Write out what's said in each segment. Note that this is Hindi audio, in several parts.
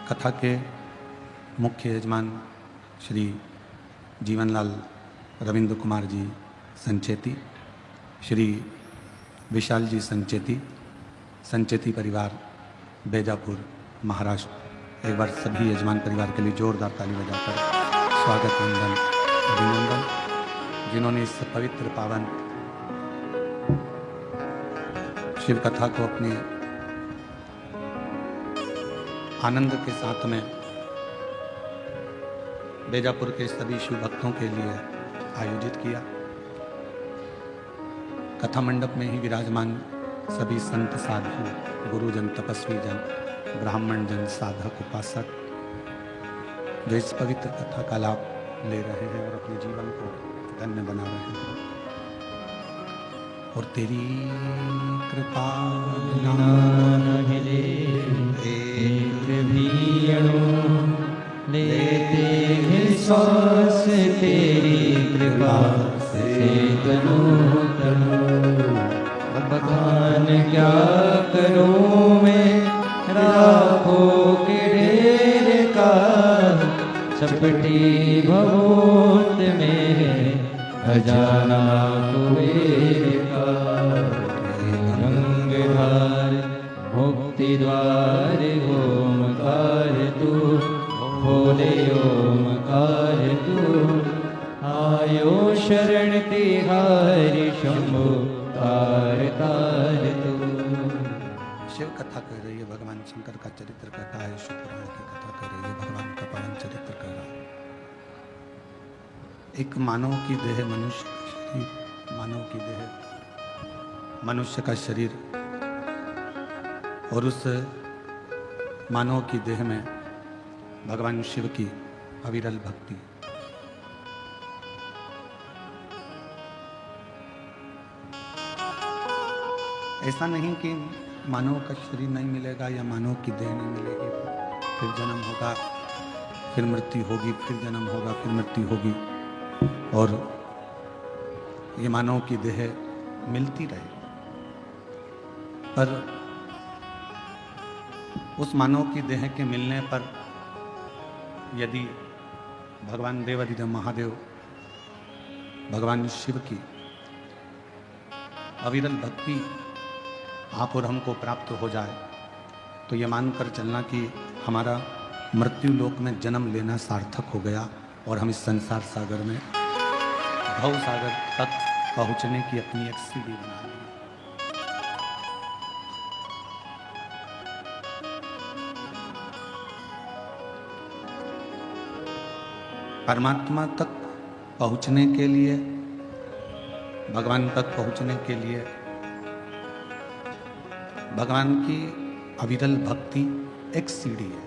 कथा के मुख्य यजमान श्री जीवनलाल रविंद्र कुमार जी संचेती, श्री विशाल जी संचेती परिवार बेजापुर महाराष्ट्र। एक बार सभी यजमान परिवार के लिए जोरदार ताली बजाकर स्वागत वंदन अभिनंदन। जिन्होंने इस पवित्र पावन शिव कथा को अपने आनंद के साथ में बेजापुर के सभी शिव भक्तों के लिए आयोजित किया। कथा मंडप में ही विराजमान सभी संत साधु, गुरुजन, तपस्वी जन, ब्राह्मण जन, साधक, उपासक जो इस पवित्र कथा का लाभ ले रहे हैं और अपने जीवन को धन्य बना रहे हैं। और तेरी कृपा लेते हैं श्वास तेरी कृपा से तनो बखान क्या करूं मैं राखों के ढेर का, चपटी भवोत में अजाना कुबेर का। गंगाधार मुक्ति द्वार ओमकार तू, बोले ओमकार तू, आयो शरण तिहारी शंभु तार तार तू। शिव कथा कह रही है, भगवान शंकर का चरित्र कहता है, शिव पुराण की कथा कह रही है, भगवान का पावन चरित्र कह रहा है। एक मानव की देह, मनुष्य का शरीर, मानव की देह मनुष्य का शरीर, और उस मानव की देह में भगवान शिव की अविरल भक्ति। ऐसा नहीं कि मानव का शरीर नहीं मिलेगा या मानव की देह नहीं मिलेगी, फिर जन्म होगा, फिर मृत्यु होगी, फिर जन्म होगा, फिर मृत्यु होगी, और ये मानव की देह मिलती रहे। पर उस मानव की देह के मिलने पर यदि भगवान देवाधिदेव महादेव, भगवान शिव की अविरल भक्ति आप और हमको प्राप्त हो जाए, तो ये मानकर चलना कि हमारा मृत्यु लोक में जन्म लेना सार्थक हो गया और हम इस संसार सागर में, भव सागर तक पहुंचने की अपनी एक सीढ़ी बना ली। परमात्मा तक पहुंचने के लिए, भगवान तक पहुंचने के लिए भगवान की अविरल भक्ति एक सीढ़ी है।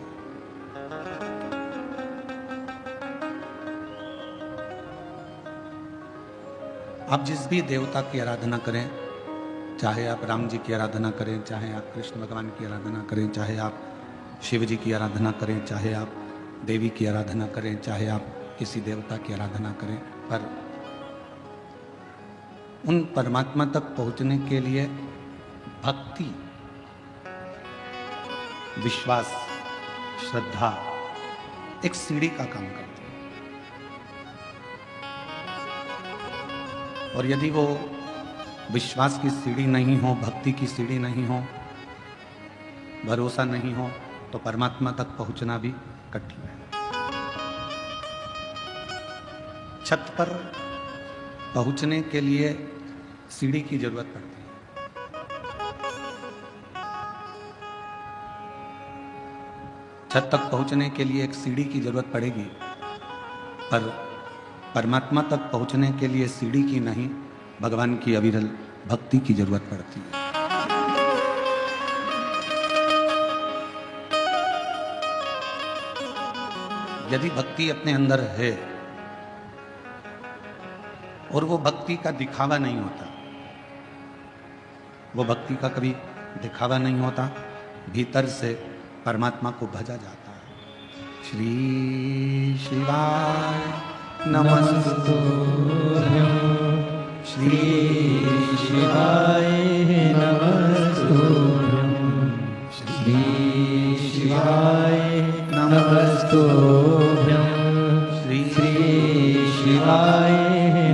आप जिस भी देवता की आराधना करें, चाहे आप राम जी की आराधना करें, चाहे आप कृष्ण भगवान की आराधना करें, चाहे आप शिव जी की आराधना करें, चाहे आप देवी की आराधना करें, चाहे आप किसी देवता की आराधना करें, पर उन परमात्मा तक पहुंचने के लिए भक्ति, विश्वास, श्रद्धा एक सीढ़ी का काम करती है। और यदि वो विश्वास की सीढ़ी नहीं हो, भक्ति की सीढ़ी नहीं हो, भरोसा नहीं हो, तो परमात्मा तक पहुंचना भी कठिन है। छत पर पहुंचने के लिए सीढ़ी की जरूरत पड़ती है। छत तक पहुंचने के लिए एक सीढ़ी की जरूरत पड़ेगी, पर परमात्मा तक पहुंचने के लिए सीढ़ी की नहीं, भगवान की अविरल भक्ति की जरूरत पड़ती है। यदि भक्ति अपने अंदर है और वो भक्ति का दिखावा नहीं होता, वो भक्ति का कभी दिखावा नहीं होता, भीतर से परमात्मा को भजा जाता है। श्री शिवाय नमस्तुभ्यं, श्री शिवाय नमस्तुभ्यं, श्री शिवाय नमस्तुभ्यं श्री शिवाय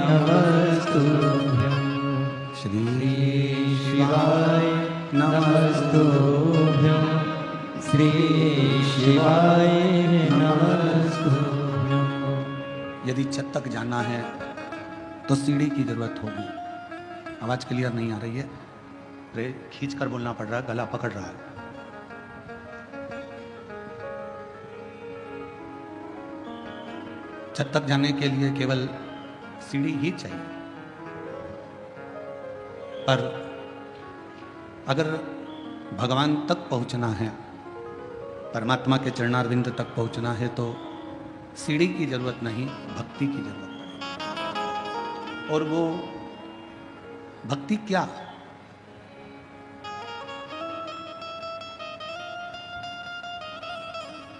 नमस्तुभ्यं श्री शिवाय नमस्तुभ्यं श्री शिवाय नमस्तुभ्यं। यदि छत तक जाना है तो सीढ़ी की जरूरत होगी। आवाज क्लियर नहीं आ रही है, खींच कर बोलना पड़ रहा है, गला पकड़ रहा है। छत तक जाने के लिए केवल सीढ़ी ही चाहिए, पर अगर भगवान तक पहुंचना है, परमात्मा के चरणारविंद तक पहुंचना है, तो सीढ़ी की जरूरत नहीं, भक्ति की जरूरत पड़ेगी। और वो भक्ति क्या?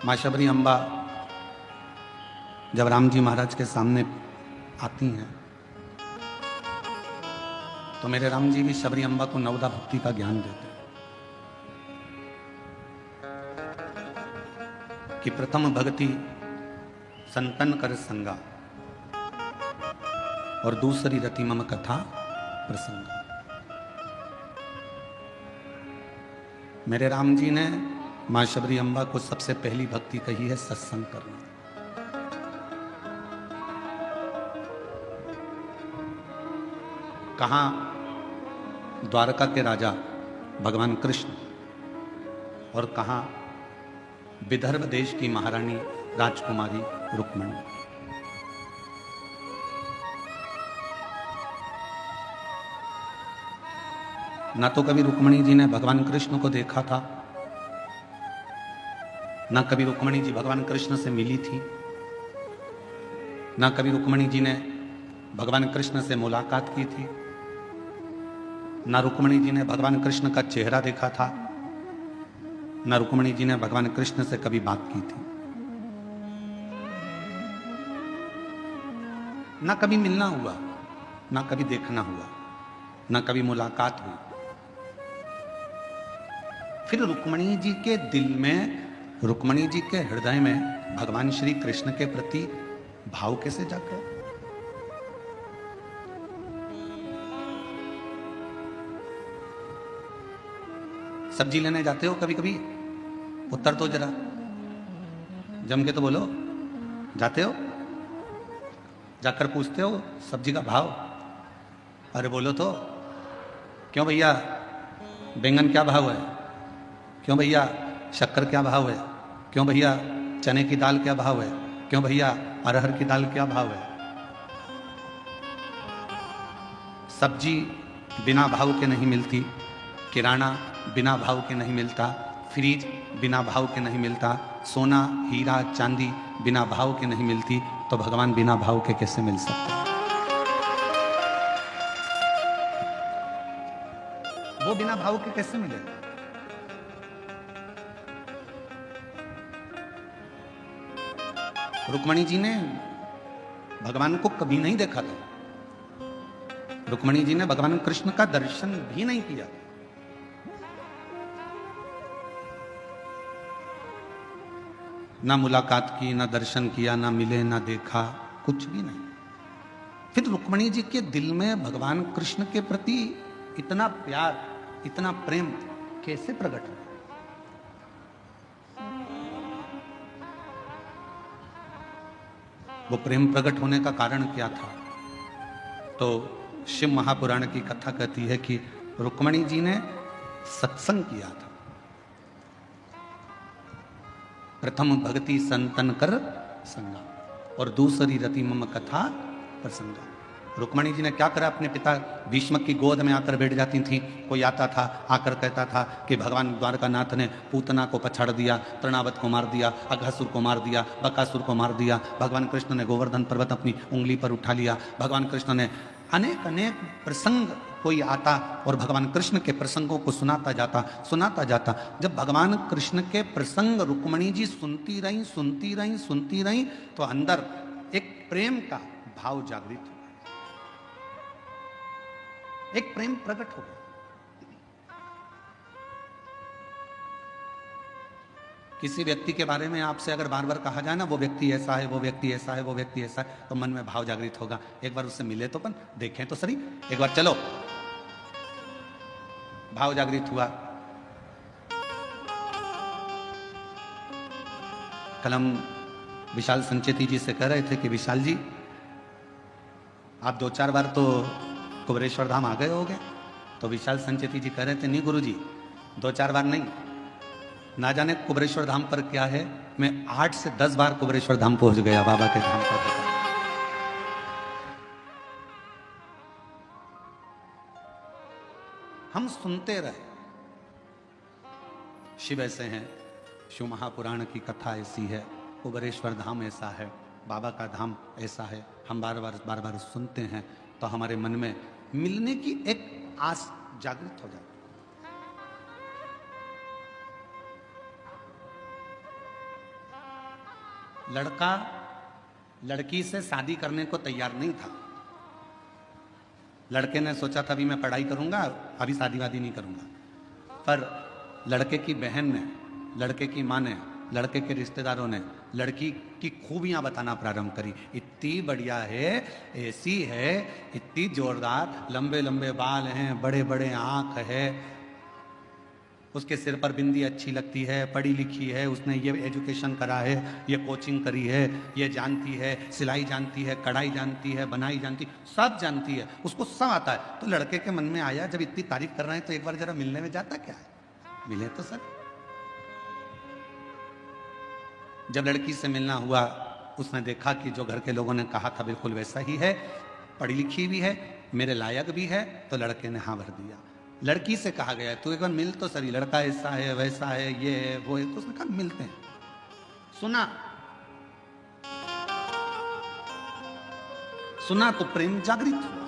मां शबरी अम्बा जब राम जी महाराज के सामने आती हैं तो मेरे राम जी भी शबरी अम्बा को नवदा भक्ति का ज्ञान देते हैं कि प्रथम भक्ति संतन कर संगा और दूसरी रति मम कथा प्रसंग। मेरे राम जी ने मां शबरी अम्बा को सबसे पहली भक्ति कही है सत्संग करना। कहां द्वारका के राजा भगवान कृष्ण और कहां विदर्भ देश की महारानी राजकुमारी रुक्मणी। ना तो कभी रुक्मणी जी ने भगवान कृष्ण को देखा था, ना कभी रुक्मणी जी भगवान कृष्ण से मिली थी, ना कभी रुक्मणी जी ने भगवान कृष्ण से मुलाकात की थी, ना रुक्मणी जी ने भगवान कृष्ण का चेहरा देखा था, ना रुक्मणी जी ने भगवान कृष्ण से कभी बात की थी, ना कभी मिलना हुआ, ना कभी देखना हुआ, ना कभी मुलाकात हुई। फिर रुक्मणी जी के दिल में, रुक्मणी जी के हृदय में भगवान श्री कृष्ण के प्रति भाव कैसे जागे? सब्जी लेने जाते हो कभी कभी? उत्तर तो जरा जम के तो बोलो, जाते हो? जाकर पूछते हो सब्जी का भाव? अरे बोलो तो। क्यों भैया बैंगन क्या भाव है? क्यों भैया शक्कर क्या भाव है? क्यों भैया चने की दाल क्या भाव है? क्यों भैया अरहर की दाल क्या भाव है? सब्जी बिना भाव के नहीं मिलती, किराना बिना भाव के नहीं मिलता, फ्रिज बिना भाव के नहीं मिलता, सोना हीरा चांदी बिना भाव के नहीं मिलती, तो भगवान बिना भाव के कैसे मिल सकते? वो बिना भाव के कैसे मिले? रुक्मणी जी ने भगवान को कभी नहीं देखा था, रुक्मणी जी ने भगवान कृष्ण का दर्शन भी नहीं किया। ना मुलाकात की, ना दर्शन किया, ना मिले, ना देखा, कुछ भी नहीं। फिर रुक्मणी जी के दिल में भगवान कृष्ण के प्रति इतना प्यार, इतना प्रेम कैसे प्रकट हुआ? वो प्रेम प्रकट होने का कारण क्या था? तो शिव महापुराण की कथा कहती है कि रुक्मणी जी ने सत्संग किया था। प्रथम भक्ति संतन कर संगा और दूसरी रति मम कथा प्रसंगा। रुक्मणी जी ने क्या करा? अपने पिता भीष्म की गोद में आकर बैठ जाती थी। कोई आता था, आकर कहता था कि भगवान द्वारकानाथ ने पूतना को पछाड़ दिया, तृणावत को मार दिया, अघासुर को मार दिया, बकासुर को मार दिया। भगवान कृष्ण ने गोवर्धन पर्वत अपनी उंगली पर उठा लिया। भगवान कृष्ण ने अनेक अनेक प्रसंग, कोई आता और भगवान कृष्ण के प्रसंगों को सुनाता जाता। जब भगवान कृष्ण के प्रसंग रुक्मणी जी सुनती रही तो अंदर एक प्रेम का भाव जागृत हुआ, एक प्रेम प्रकट हो गया किसी व्यक्ति के बारे में आपसे अगर बार बार कहा जाए ना वो व्यक्ति ऐसा है, वो व्यक्ति ऐसा है, वो व्यक्ति ऐसा है, तो मन में भाव जागृत होगा। एक बार उससे मिले तो अपन देखें तो सही, एक बार चलो। भाव जागृत हुआ। कल हम विशाल संचेती जी से कह रहे थे कि विशाल जी आप 2-4 बार तो कुबेरेश्वर धाम आ गए होगे। तो विशाल संचेती जी कह रहे थे नहीं गुरुजी 2-4 बार नहीं, ना जाने कुबेरेश्वर धाम पर क्या है, मैं 8 से 10 बार कुबेरेश्वर धाम पहुंच गया बाबा के धाम पर। हम सुनते रहे। शिव ऐसे हैं, शिव महापुराण की कथा ऐसी है, कुबेरेश्वर धाम ऐसा है, बाबा का धाम ऐसा है। हम बार बार सुनते हैं तो हमारे मन में मिलने की एक आस जागृत हो जाती। लड़का लड़की से शादी करने को तैयार नहीं था। लड़के ने सोचा था अभी मैं पढ़ाई करूंगा, अभी शादी वादी नहीं करूंगा। पर लड़के की बहन ने, लड़के की माँ ने, लड़के के रिश्तेदारों ने लड़की की खूबियां बताना प्रारंभ करी। इतनी बढ़िया है, ऐसी है, इतनी जोरदार, लंबे लंबे बाल हैं, बड़े बड़े आंख है, उसके सिर पर बिंदी अच्छी लगती है, पढ़ी लिखी है, उसने ये एजुकेशन करा है, ये कोचिंग करी है, ये जानती है, सिलाई जानती है, कढ़ाई जानती है, बनाई जानती, सब जानती है, उसको सब आता है। तो लड़के के मन में आया जब इतनी तारीफ कर रहे हैं तो एक बार जरा मिलने में जाता क्या है, मिले तो सर। जब लड़की से मिलना हुआ उसने देखा कि जो घर के लोगों ने कहा था बिल्कुल वैसा ही है, पढ़ी लिखी भी है, मेरे लायक भी है, तो लड़के ने हाँ भर दिया। लड़की से कहा गया तू एक बार मिल तो सही, लड़का ऐसा है वैसा है, ये है वो है, तो उसने कहा मिलते हैं। सुना तो प्रेम जागृत हुआ।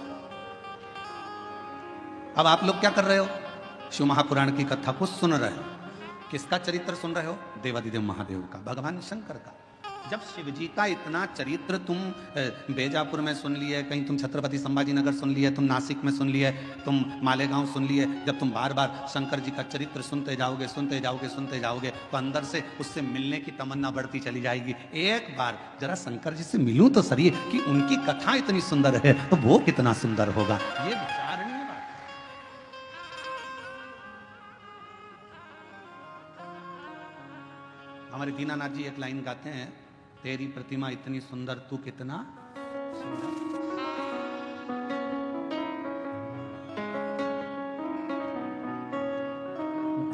अब आप लोग क्या कर रहे हो, शिव महापुराण की कथा को सुन रहे हो। किसका चरित्र सुन रहे हो, देवादिदेव महादेव का, भगवान शंकर का। जब शिव जी का इतना चरित्र तुम बेजापुर में सुन लिए, कहीं तुम छत्रपति संभाजी नगर सुन लिए, तुम नासिक में सुन लिए, तुम मालेगांव सुन लिए, जब तुम बार बार शंकर जी का चरित्र सुनते जाओगे सुनते जाओगे सुनते जाओगे तो अंदर से उससे मिलने की तमन्ना बढ़ती चली जाएगी। एक बार जरा शंकर जी से मिलूं तो सही, कि उनकी कथा इतनी सुंदर है तो वो कितना सुंदर होगा, ये विचारणीय बात। हमारे दीनानाथ जी एक लाइन गाते हैं, तेरी प्रतिमा इतनी सुंदर तू कितना सुंदर।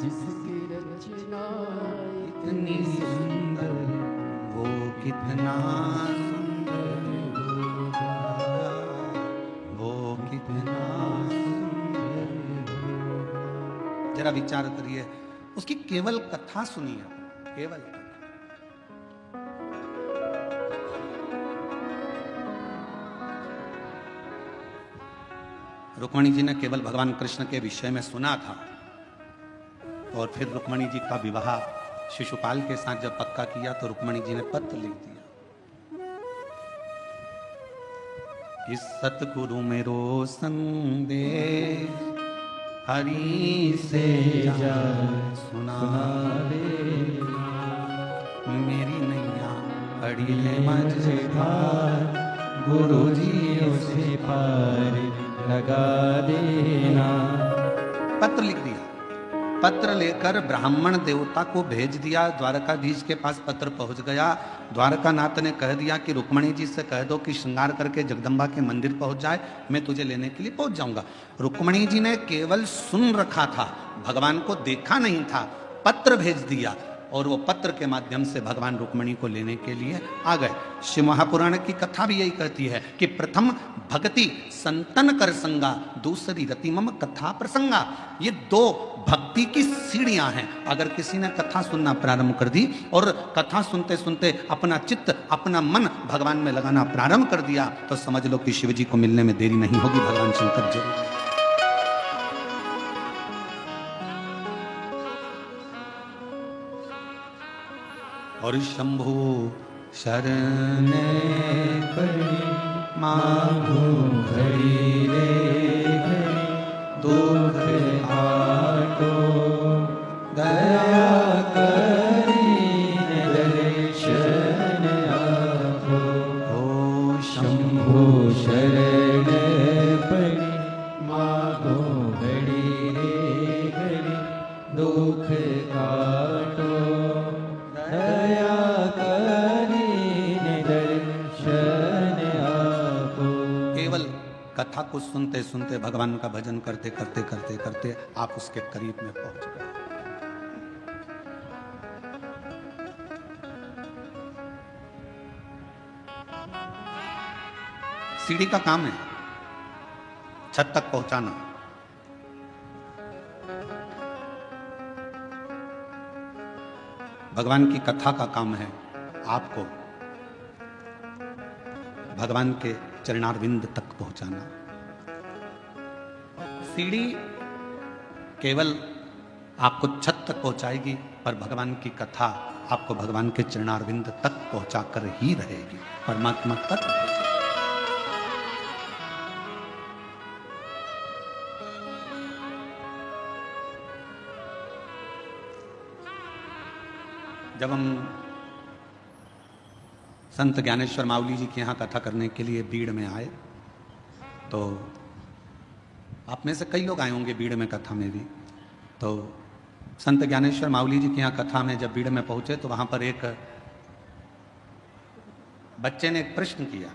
जिसकी रचना इतनी सुंदर वो कितना सुंदर होगा, वो कितना सुंदर होगा। जरा विचार करिए, उसकी केवल कथा सुनिए, केवल रुक्मणी जी ने केवल भगवान कृष्ण के विषय में सुना था और फिर रुक्मणी जी का विवाह शिशुपाल के साथ जब पक्का किया तो रुक्मणी जी ने पत्र लिख दिया कि सतगुरु मेरो संदेश हरि से जा सुना दे, मेरी नैया अड़ी है मझे पार, गुरु जी उसे पार लगा देना। पत्र लिख दिया, पत्र लेकर ब्राह्मण देवता को भेज दिया। द्वारकाधीश के पास पत्र पहुंच गया। द्वारकानाथ ने कह दिया कि रुक्मणी जी से कह दो कि श्रृंगार करके जगदम्बा के मंदिर पहुंच जाए, मैं तुझे लेने के लिए पहुंच जाऊंगा। रुक्मणी जी ने केवल सुन रखा था, भगवान को देखा नहीं था, पत्र भेज दिया और वो पत्र के माध्यम से भगवान रुक्मणी को लेने के लिए आ गए। शिव महापुराण की कथा भी यही कहती है कि प्रथम भक्ति संतन कर संगा, दूसरी रति मम कथा प्रसंगा। ये दो भक्ति की सीढ़ियां हैं। अगर किसी ने कथा सुनना प्रारंभ कर दी और कथा सुनते सुनते अपना चित्त अपना मन भगवान में लगाना प्रारंभ कर दिया तो समझ लो कि शिव जी को मिलने में देरी नहीं होगी, भगवान शंकर जरूर। और शंभु शरण पड़ी मांगो घड़ी रे घड़ी, दुख आटो दया करी कथा को सुनते सुनते, भगवान का भजन करते करते करते करते आप उसके करीब में पहुंच गए। सीढ़ी का काम है छत तक पहुंचाना। भगवान की कथा का काम है आपको भगवान के चरणारविंद तक पहुंचाना। सीढ़ी केवल आपको छत तक पहुंचाएगी, पर भगवान की कथा आपको भगवान के चरणारविंद तक पहुंचाकर ही रहेगी, परमात्मा तक। जब हम संत ज्ञानेश्वर माउली जी के यहाँ कथा करने के लिए बीड़ में आए, तो आप में से कई लोग आए होंगे बीड़ में कथा में भी। तो संत ज्ञानेश्वर माउली जी के यहाँ कथा में जब बीड़ में पहुंचे तो वहां पर एक बच्चे ने एक प्रश्न किया,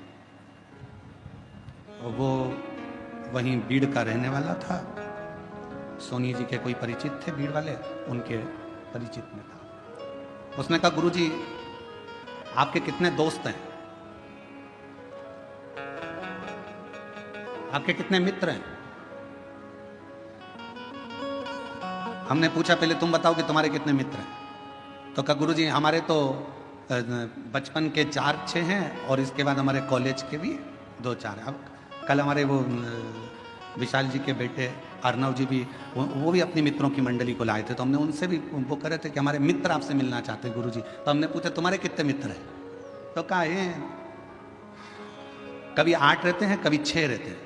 और वो वहीं बीड़ का रहने वाला था। सोनी जी के कोई परिचित थे बीड़ वाले, उनके परिचित में था। उसने कहा, गुरुजी आपके कितने दोस्त हैं, आपके कितने मित्र हैं? हमने पूछा, पहले तुम बताओ कि तुम्हारे कितने मित्र हैं। तो कहा, गुरुजी हमारे तो बचपन के 4-6 हैं, और इसके बाद हमारे कॉलेज के भी 2-4 हैं। अब कल हमारे वो विशाल जी के बेटे अर्नव जी भी, वो भी अपनी मित्रों की मंडली को लाए थे। तो हमने उनसे भी, वो कह रहे थे कि हमारे मित्र आपसे मिलना चाहते हैं गुरुजी। तो हमने पूछा, तुम्हारे कितने मित्र हैं? तो कहा है कभी 8 रहते हैं, कभी 6 रहते हैं।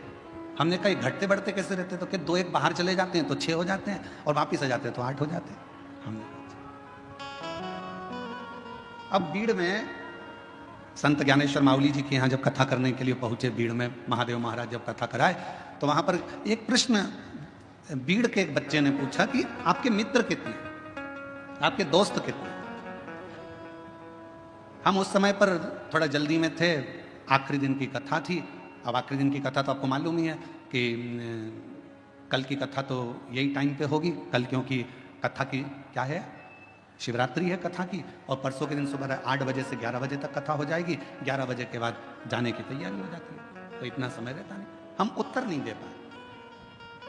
हमने कहा घटते बढ़ते कैसे रहते? तो कि 2-1 बाहर चले जाते हैं तो 6 हो जाते हैं, और वापिस आ जाते हैं तो 8 हो जाते हैं। हमने अब बीड़ में संत ज्ञानेश्वर माउली जी के यहाँ जब कथा करने के लिए पहुंचे, बीड़ में महादेव महाराज जब कथा कराए, तो वहां पर एक प्रश्न बीड़ के एक बच्चे ने पूछा कि आपके मित्र कितने, आपके दोस्त कितने? हम उस समय पर थोड़ा जल्दी में थे, आखिरी दिन की कथा थी। अब आखिरी दिन की कथा तो आपको मालूम ही है कि कल की कथा तो यही टाइम पे होगी। कल क्योंकि कथा की क्या है, शिवरात्रि है कथा की, और परसों के दिन सुबह 8 बजे से 11 बजे तक कथा हो जाएगी। 11 बजे के बाद जाने की तैयारी हो जाती है, तो इतना समय रहता नहीं, हम उत्तर नहीं दे पाए।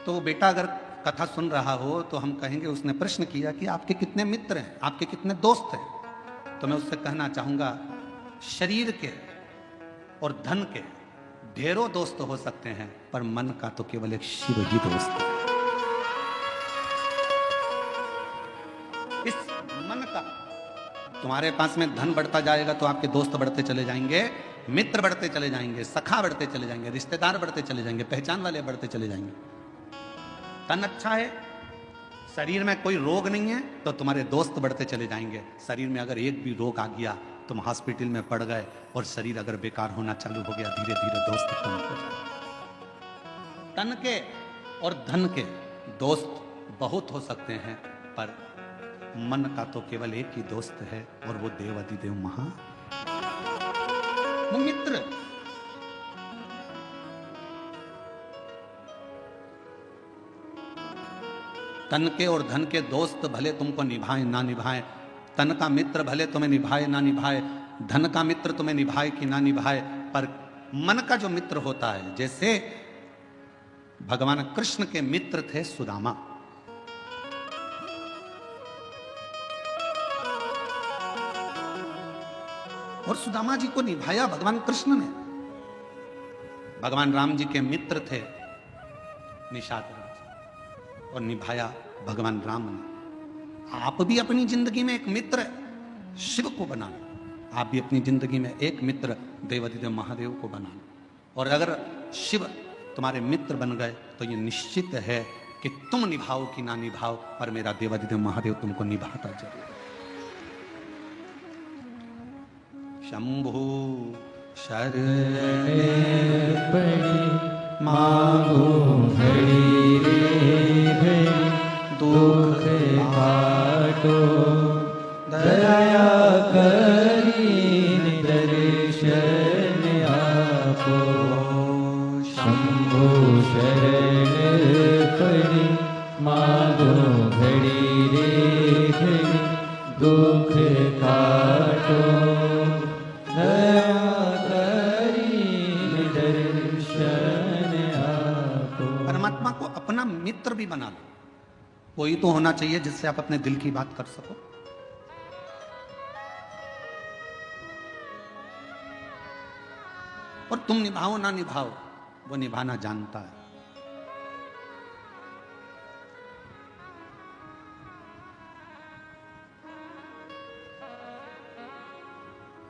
तो बेटा अगर कथा सुन रहा हो तो हम कहेंगे, उसने प्रश्न किया कि आपके कितने मित्र हैं, आपके कितने दोस्त हैं? तो मैं उससे कहना चाहूंगा, शरीर के और धन के ढेरों दोस्त हो सकते हैं, पर मन का तो केवल एक शिव ही दोस्त है। इस मन का, तुम्हारे पास में धन बढ़ता जाएगा तो आपके दोस्त बढ़ते चले जाएंगे, मित्र बढ़ते चले जाएंगे, सखा बढ़ते चले जाएंगे, रिश्तेदार बढ़ते चले जाएंगे, पहचान वाले बढ़ते चले जाएंगे। तन अच्छा है, शरीर में कोई रोग नहीं है, तो तुम्हारे दोस्त बढ़ते चले जाएंगे। शरीर में अगर एक भी रोग आ गया, तुम हॉस्पिटल में पड़ गए, और शरीर अगर बेकार होना चालू हो गया, धीरे धीरे दोस्त कम हो जाए। तन के और धन के दोस्त बहुत हो सकते हैं, पर मन का तो केवल एक ही दोस्त है, और वो देवाधिदेव महा मित्र। तन के और धन के दोस्त भले तुमको निभाए ना निभाए, तन का मित्र भले तुम्हें निभाए ना निभाए, धन का मित्र तुम्हें निभाए कि ना निभाए, पर मन का जो मित्र होता है, जैसे भगवान कृष्ण के मित्र थे सुदामा। और सुदामा जी को निभाया भगवान कृष्ण ने। भगवान राम जी के मित्र थे निषाद राज, और निभाया भगवान राम ने। आप भी अपनी जिंदगी में एक मित्र शिव को बना लो, आप भी अपनी जिंदगी में एक मित्र देवाधिदेव महादेव को बना लो। और अगर शिव तुम्हारे मित्र बन गए तो ये निश्चित है कि तुम निभाओ कि ना निभाओ, पर मेरा देवाधिदेव महादेव तुमको निभाता जरूर। शंभु शरणे पड़े मांगो घड़ी रे घड़ी, दुख काटो दया करी दर्शन आपो। शंभु शरण पड़ी, मांगो घड़ी रे घड़ी, दुख काटो, दया करी दर्शन आपो। परमात्मा को अपना मित्र भी बना लो। कोई तो होना चाहिए जिससे आप अपने दिल की बात कर सको। और तुम निभाओ ना निभाओ, वो निभाना जानता है।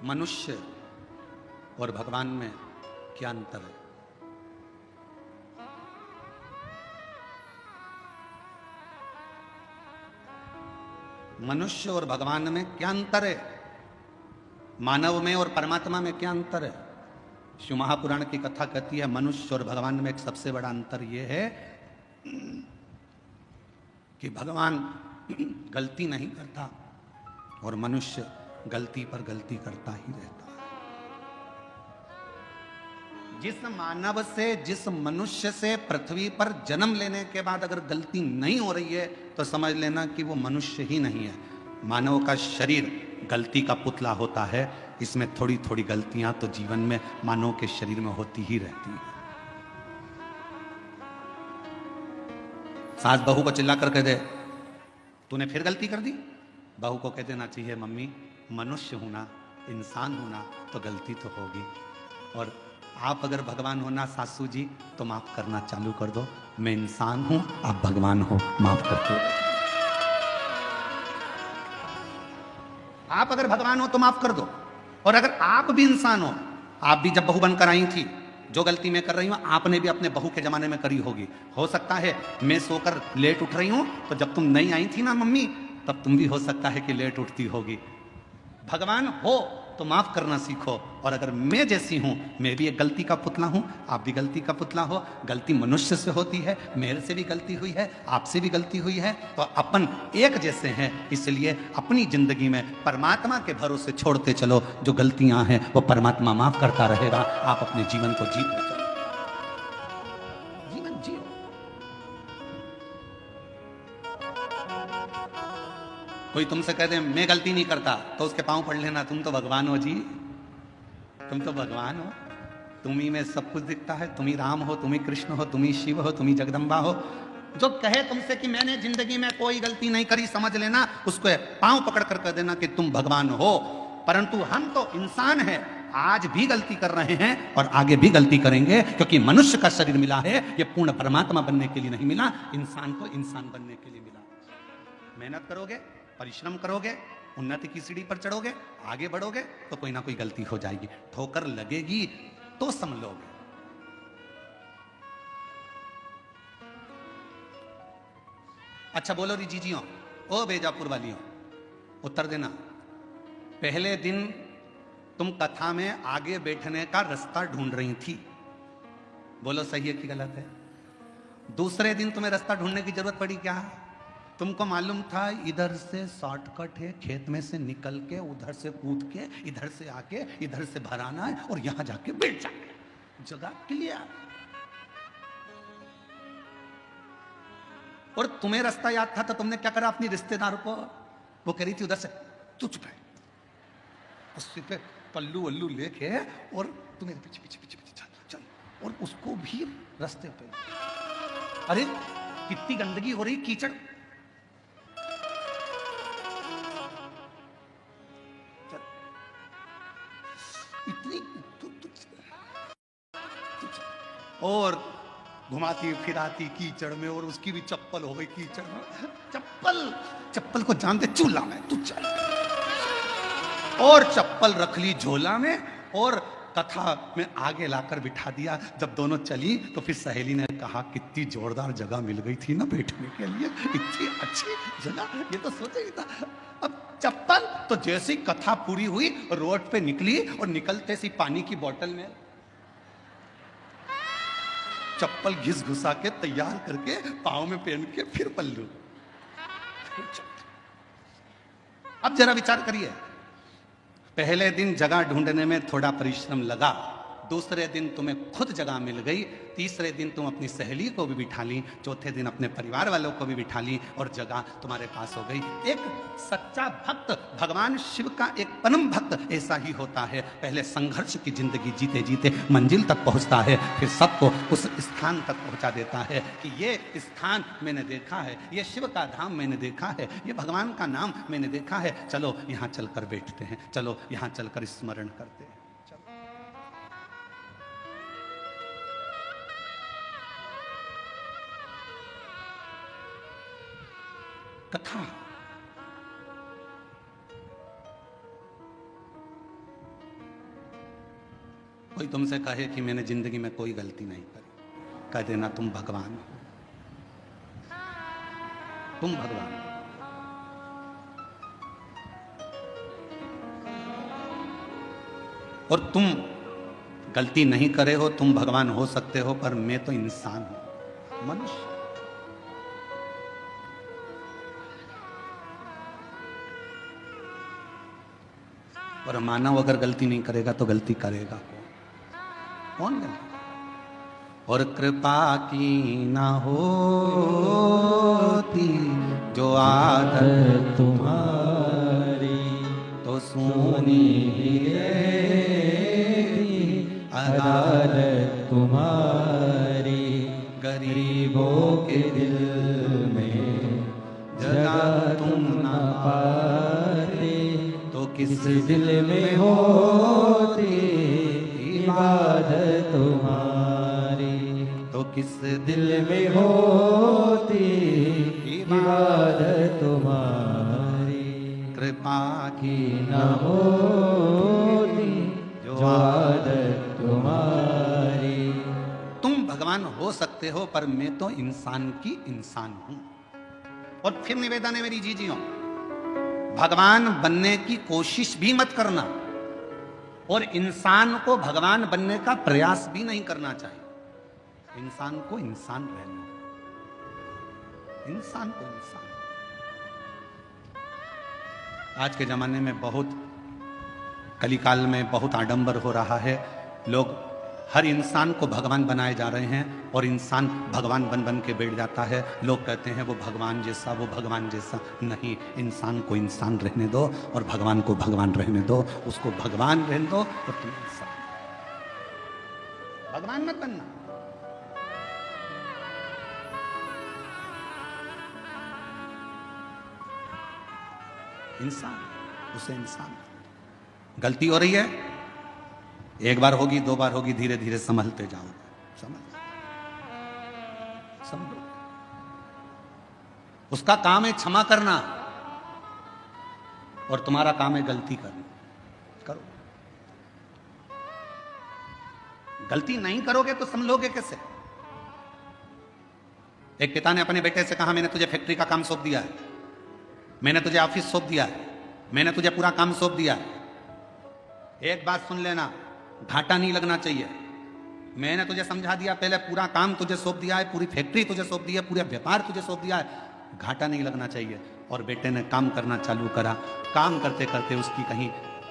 मनुष्य और भगवान में क्या अंतर है? मनुष्य और भगवान में क्या अंतर है? मानव में और परमात्मा में क्या अंतर है? शिव महापुराण की कथा कहती है मनुष्य और भगवान में एक सबसे बड़ा अंतर यह है कि भगवान गलती नहीं करता और मनुष्य गलती पर गलती करता ही रहता है। जिस मानव से, जिस मनुष्य से पृथ्वी पर जन्म लेने के बाद अगर गलती नहीं हो रही है तो समझ लेना कि वो मनुष्य ही नहीं है। मानव का शरीर गलती का पुतला होता है। इसमें थोड़ी थोड़ी गलतियां तो जीवन में मानव के शरीर में होती ही रहती है। सास बहू को चिल्ला कर कह दे तूने फिर गलती कर दी, बहू को कह देना चाहिए मम्मी मनुष्य होना, इंसान होना तो गलती तो होगी। और आप अगर भगवान होना सासू जी तो माफ करना चालू कर दो। मैं इंसान हूं, आप भगवान हो, माफ कर दो। आप अगर भगवान हो तो माफ कर दो। और अगर आप भी इंसान हो, आप भी जब बहू बनकर आई थी, जो गलती मैं कर रही हूं आपने भी अपने बहू के जमाने में करी होगी। हो सकता है मैं सोकर लेट उठ रही हूं तो जब तुम नहीं आई थी ना मम्मी, तब तुम भी हो सकता है कि लेट उठती होगी। भगवान हो तो माफ करना सीखो। और अगर मैं जैसी हूं, मैं भी एक गलती का पुतला हूं, आप भी गलती का पुतला हो। गलती मनुष्य से होती है, मेरे से भी गलती हुई है, आपसे भी गलती हुई है, तो अपन एक जैसे हैं। इसलिए अपनी जिंदगी में परमात्मा के भरोसे छोड़ते चलो। जो गलतियां हैं वो परमात्मा माफ करता रहेगा। आप अपने जीवन को जीते चलो, जीवन जियो। कोई तुमसे कह दे मैं गलती नहीं करता तो उसके पांव पड़ लेना, तुम तो भगवान हो जी, तुम तो भगवान हो। तुम ही में सब कुछ दिखता है। तुम ही राम हो, तुम ही कृष्ण हो, तुम ही शिव हो, तुम ही जगदम्बा हो। जो कहे तुमसे कि मैंने जिंदगी में कोई गलती नहीं करी, समझ लेना उसको पांव पकड़ कर कह देना कि तुम भगवान हो। परंतु हम तो इंसान हैं, आज भी गलती कर रहे हैं और आगे भी गलती करेंगे, क्योंकि मनुष्य का शरीर मिला है ये पूर्ण परमात्मा बनने के लिए नहीं मिला, इंसान को इंसान बनने के लिए मिला। मेहनत करोगे, परिश्रम करोगे, उन्नति की सीढ़ी पर चढ़ोगे, आगे बढ़ोगे तो कोई ना कोई गलती हो जाएगी, ठोकर लगेगी तो संभलोगे। अच्छा बोलो री जीजियों, ओ बेजापुर वालियों, उत्तर देना। पहले दिन तुम कथा में आगे बैठने का रास्ता ढूंढ रही थी, बोलो सही है कि गलत है? दूसरे दिन तुम्हें रास्ता ढूंढने की जरूरत पड़ी क्या? तुमको मालूम था इधर से शॉर्टकट है, खेत में से निकल के उधर से कूद के इधर से आके इधर से भराना है और यहां जाके बैठ जाए, जगह क्लियर। और तुम्हें रास्ता याद था तो तुमने क्या करा, अपनी रिश्तेदार को, वो कह रही थी उधर से, तू चुप है, उससे पे पल्लू वल्लू लेके और तुम्हें पीछे पीछे पीछे पीछे चल चल, और उसको भी रास्ते पे। अरे कितनी गंदगी हो रही, कीचड़। इतनी और घुमाती फिराती कीचड़ में, और उसकी भी चप्पल हो गई कीचड़ में। चप्पल को जानते चूल्हा में, तू चल। और चप्पल रख ली झोला में और कथा में आगे लाकर बिठा दिया। जब दोनों चली तो फिर सहेली ने कहा कितनी जोरदार जगह मिल गई थी ना बैठने के लिए, इतनी अच्छी जगह, ये तो सोचा ही था। अब चप्पल तो जैसी कथा पूरी हुई रोड पे निकली और निकलते सी पानी की बोतल में चप्पल घिस घुसा के तैयार करके पाँव में पहन के फिर पल्लू। अब जरा विचार करिए, पहले दिन जगह ढूंढने में थोड़ा परिश्रम लगा, दूसरे दिन तुम्हें खुद जगह मिल गई, तीसरे दिन तुम अपनी सहेली को भी बिठा ली, चौथे दिन अपने परिवार वालों को भी बिठा ली और जगह तुम्हारे पास हो गई। एक सच्चा भक्त, भगवान शिव का एक परम भक्त ऐसा ही होता है। पहले संघर्ष की जिंदगी जीते जीते मंजिल तक पहुंचता है, फिर सबको उस स्थान तक पहुंचा देता है कि ये स्थान मैंने देखा है, ये शिव का धाम मैंने देखा है, ये भगवान का नाम मैंने देखा है, चलो यहाँ चलकर बैठते हैं, चलो यहाँ चलकर स्मरण करते हैं। कथा कोई तुमसे कहे कि मैंने जिंदगी में कोई गलती नहीं करी, कह देना तुम भगवान हो, तुम भगवान हो। और तुम गलती नहीं करे हो, तुम भगवान हो सकते हो, पर मैं तो इंसान हूं, मनुष्य। और मानव अगर गलती नहीं करेगा तो गलती करेगा कौन? गलती? और कृपा की ना होती जो आदत तुम्हारी, तो सोनी अदालत तुम्हारी, गरीबों के दिल में जगह तुम ना पाते, तो किस दिल में होती इबादत तुम्हारी, तो किस दिल में होती इबादत तुम्हारी, कृपा की न होती जो जो आदत तुम्हारी। तुम भगवान हो सकते हो, पर मैं तो इंसान की इंसान हूं। और फिर निवेदन है मेरी जीजियों, भगवान बनने की कोशिश भी मत करना और इंसान को भगवान बनने का प्रयास भी नहीं करना चाहिए। इंसान को इंसान रहना, इंसान को इंसान। आज के जमाने में बहुत, कलिकाल में बहुत आडंबर हो रहा है। लोग हर इंसान को भगवान बनाए जा रहे हैं और इंसान भगवान बन बन के बैठ जाता है। लोग कहते हैं वो भगवान जैसा, वो भगवान जैसा। नहीं, इंसान को इंसान रहने दो और भगवान को भगवान रहने दो। उसको भगवान रहने दो और तुम इंसान, भगवान मत बनना। इंसान, उसे इंसान। गलती हो रही है, एक बार होगी, दो बार होगी, धीरे धीरे संभलते जाओ, समझो। उसका काम है क्षमा करना और तुम्हारा काम है गलती करना। करो। गलती नहीं करोगे तो संभलोगे कैसे? एक पिता ने अपने बेटे से कहा, मैंने तुझे फैक्ट्री का काम सौंप दिया है, मैंने तुझे ऑफिस सौंप दिया है, मैंने तुझे पूरा काम सौंप दिया है। एक बात सुन लेना, घाटा नहीं लगना चाहिए। मैंने तुझे समझा दिया, पहले पूरा काम तुझे सौंप दिया है, पूरी फैक्ट्री तुझे सौंप दी है, पूरा व्यापार तुझे सौंप दिया है, घाटा नहीं लगना चाहिए। और बेटे ने काम करना चालू करा। काम करते करते उसकी कहीं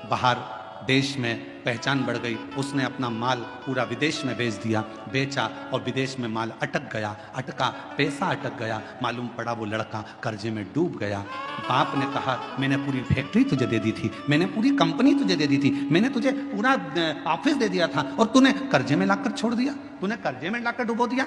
बाहर देश में पहचान बढ़ गई। उसने अपना माल पूरा विदेश में बेच दिया, बेचा और विदेश में माल अटक गया, अटका, पैसा अटक गया। मालूम पड़ा वो लड़का कर्जे में डूब गया। बाप ने कहा, मैंने पूरी फैक्ट्री तुझे दे दी थी, मैंने पूरी कंपनी तुझे दे दी थी, मैंने तुझे पूरा ऑफिस दे दिया था और तूने कर्जे में लाकर छोड़ दिया, तूने कर्जे में लाकर डुबो दिया।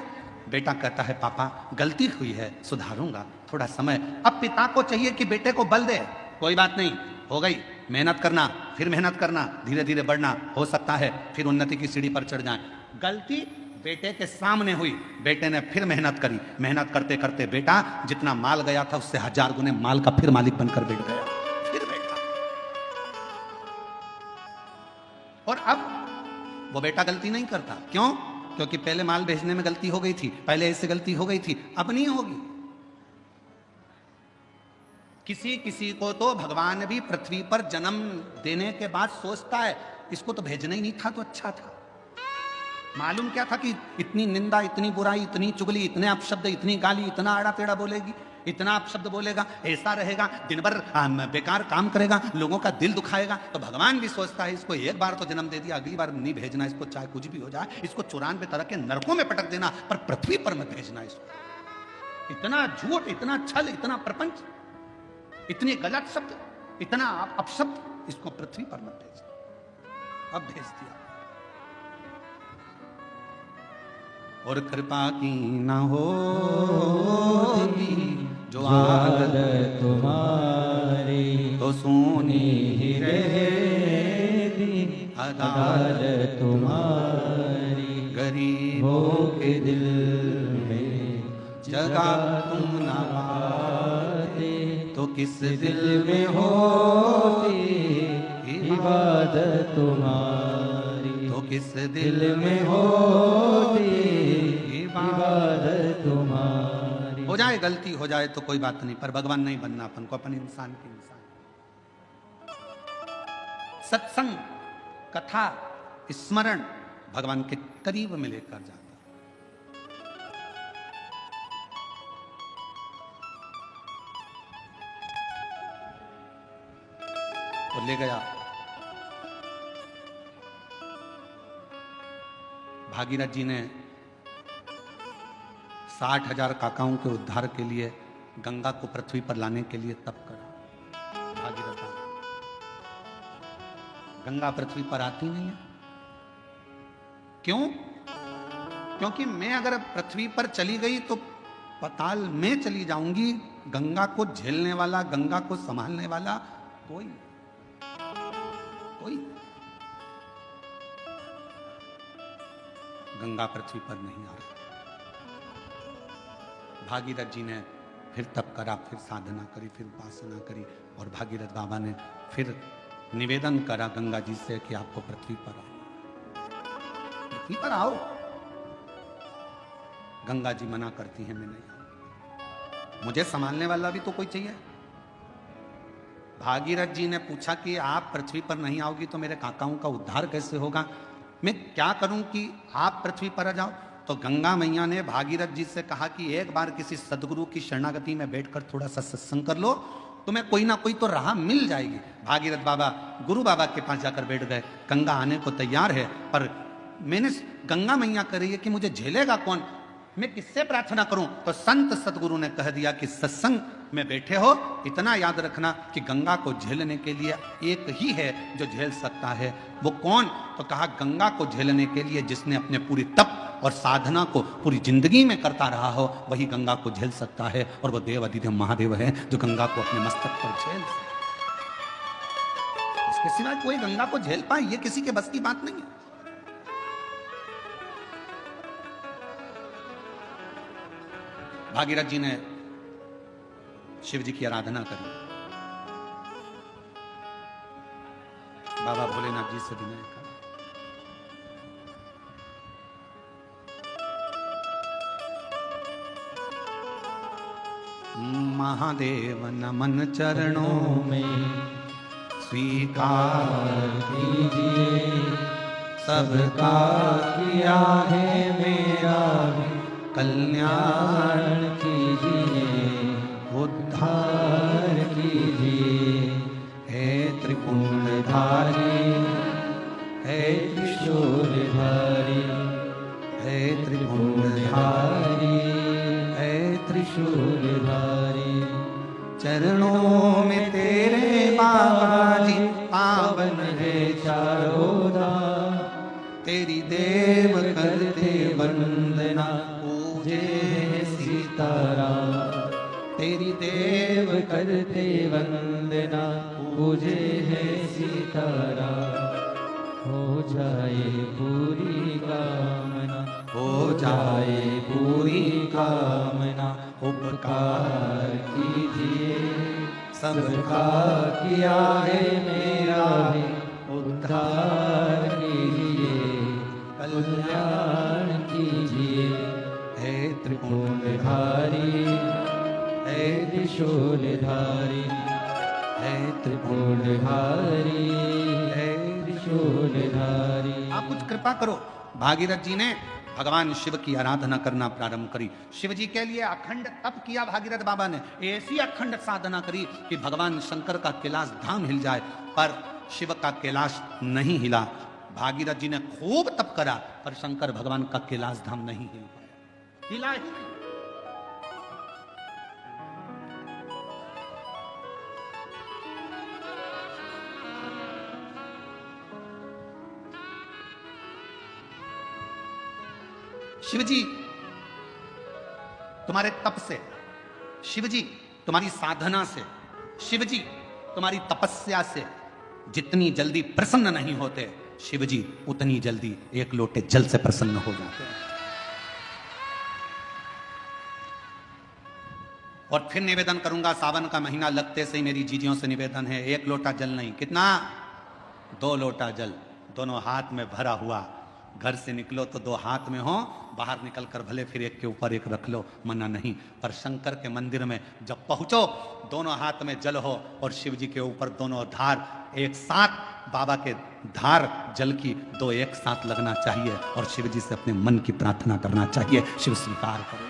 बेटा कहता है, पापा गलती हुई है, सुधारूंगा, थोड़ा समय। अब पिता को चाहिए कि बेटे को बल दे, कोई बात नहीं, हो गई, मेहनत करना, फिर मेहनत करना, धीरे धीरे बढ़ना, हो सकता है फिर उन्नति की सीढ़ी पर चढ़ जाए। गलती बेटे के सामने हुई, बेटे ने फिर मेहनत करी। मेहनत करते करते बेटा जितना माल गया था उससे 1000 गुने माल का फिर मालिक बनकर बैठ गया, फिर बैठा। और अब वो बेटा गलती नहीं करता। क्यों? क्योंकि पहले माल भेजने में गलती हो गई थी, पहले ऐसे गलती हो गई थी, अब नहीं होगी। किसी किसी को तो भगवान भी पृथ्वी पर जन्म देने के बाद सोचता है, इसको तो भेजना ही नहीं था तो अच्छा था। मालूम क्या था कि इतनी निंदा, इतनी बुराई, इतनी चुगली, इतने अपशब्द, इतनी गाली, इतना आड़ा टेढ़ा बोलेगी। इतना अपशब्द बोलेगा, ऐसा रहेगा, दिन भर बेकार काम करेगा, लोगों का दिल दुखाएगा, तो भगवान भी सोचता है इसको एक बार तो जन्म दे दिया, अगली बार नहीं भेजना इसको, चाहे कुछ भी हो जाए, इसको 94 तरह के नरकों में पटक देना, पर पृथ्वी पर मत भेजना इसको। इतना झूठ, इतना छल, इतना प्रपंच, इतनी गलत शब्द, इतना अपशब्द, इसको पृथ्वी पर मत भेजना। अब भेज दिया। और कृपा की न होती जो आदत तुम्हारी, तो सोनी ही रहती अदालत तुम्हारी। गरीबों के दिल में जगह तुम न पाते, तो किस दिल में होती इबादत तुम्हारी, तो किस दिल में होती इबादत तुम्हारी। हो जाए गलती, हो जाए तो कोई बात नहीं, पर भगवान नहीं बनना अपन को, अपन इंसान के इंसान। सत्संग, कथा, स्मरण भगवान के करीब में लेकर जाता। और ले गया। भागीरथ जी ने 60,000 काकाओं के उद्धार के लिए गंगा को पृथ्वी पर लाने के लिए तप करा। भागीरथ गंगा पृथ्वी पर आती नहीं है। क्यों? क्योंकि मैं अगर पृथ्वी पर चली गई तो पाताल में चली जाऊंगी, गंगा को झेलने वाला, गंगा को संभालने वाला कोई कोई गंगा पृथ्वी पर नहीं आ रही। भागीरथ जी ने फिर तप करा, फिर साधना करी, फिर उपासना करी, और भागीरथ बाबा ने फिर निवेदन करा गंगा जी से कि आपको पृथ्वी पर आओ, पृथ्वी पर आओ। गंगा जी मना करती है, मैं नहीं, मुझे संभालने वाला भी तो कोई चाहिए। भागीरथ जी ने पूछा कि आप पृथ्वी पर नहीं आओगी तो मेरे काकाओं का उद्धार कैसे होगा, मैं क्या करूं कि आप पृथ्वी पर आ जाओ। तो गंगा मैया ने भागीरथ जी से कहा कि एक बार किसी सदगुरु की शरणागति में बैठकर थोड़ा सा सत्संग कर लो, तुम्हें कोई ना कोई तो राह मिल जाएगी। भागीरथ बाबा गुरु बाबा के पास जाकर बैठ गए। गंगा आने को तैयार है, पर मैंने गंगा मैया कह रही है कि मुझे झेलेगा कौन, मैं किससे प्रार्थना करूं। तो संत सदगुरु ने कह दिया कि सत्संग में बैठे हो, इतना याद रखना कि गंगा को झेलने के लिए एक ही है जो झेल सकता है। वो कौन? तो कहा गंगा को झेलने के लिए जिसने अपने पूरी तप और साधना को पूरी जिंदगी में करता रहा हो, वही गंगा को झेल सकता है। और वो देव अधिदेव महादेव है जो गंगा को अपने मस्तक पर झेल सकता है। इसके सिवाय कोई गंगा को झेल पाए ये किसी के बस की बात नहीं है। भागीरथ जी ने शिव जी की आराधना करी, बाबा भोलेनाथ जी से विनय करा। महादेव नमन चरणों में स्वीकार कीजिए, सबका किया है मेरा कल्याण कीजिए, उद्धार कीजिए। हे त्रिपुंडधारी, हे त्रिशूलधारी, हे त्रिपुंडधारी, हे त्रिशूलधारी। चरणों में तेरे बाबा जी पावन है चारों धाम, तेरी देव करते वंदना पूजे सीताराम, तेरी देव करते वंदना पूजे है सीताराम। हो जाए पूरी कामना, हो जाए पूरी कामना, उपकार कीजिए, सबका किया है मेरा है उद्धार कीजिए, कल्याण कीजिए। हे त्रिपुंडधारी, हे त्रिशूलधारी, हे त्रिपुंडधारी, हे त्रिशूलधारी। आप कुछ कृपा करो। भागीरथ जी ने भगवान शिव की आराधना करना प्रारंभ करी। शिव जी के लिए अखंड तप किया भागीरथ बाबा ने, ऐसी अखंड साधना करी कि भगवान शंकर का कैलाश धाम हिल जाए, पर शिव का कैलाश नहीं हिला। भागीरथ जी ने खूब तप करा, पर शंकर भगवान का कैलाश धाम नहीं हिल पाया, हिला ही नहीं। शिवजी तुम्हारे तप से, शिवजी तुम्हारी साधना से, शिवजी तुम्हारी तपस्या से जितनी जल्दी प्रसन्न नहीं होते, शिवजी उतनी जल्दी एक लोटे जल से प्रसन्न हो जाते हैं। और फिर निवेदन करूंगा, सावन का महीना लगते से ही मेरी जीजियों से निवेदन है, एक लोटा जल नहीं, कितना, 2 लोटा जल, दोनों हाथ में भरा हुआ। घर से निकलो तो 2 हाथ में हो, बाहर निकल कर भले फिर एक के ऊपर एक रख लो, मना नहीं, पर शंकर के मंदिर में जब पहुंचो, दोनों हाथ में जल हो और शिव जी के ऊपर दोनों धार एक साथ, बाबा के धार जल की 2 एक साथ लगना चाहिए और शिव जी से अपने मन की प्रार्थना करना चाहिए, शिव स्वीकार करो।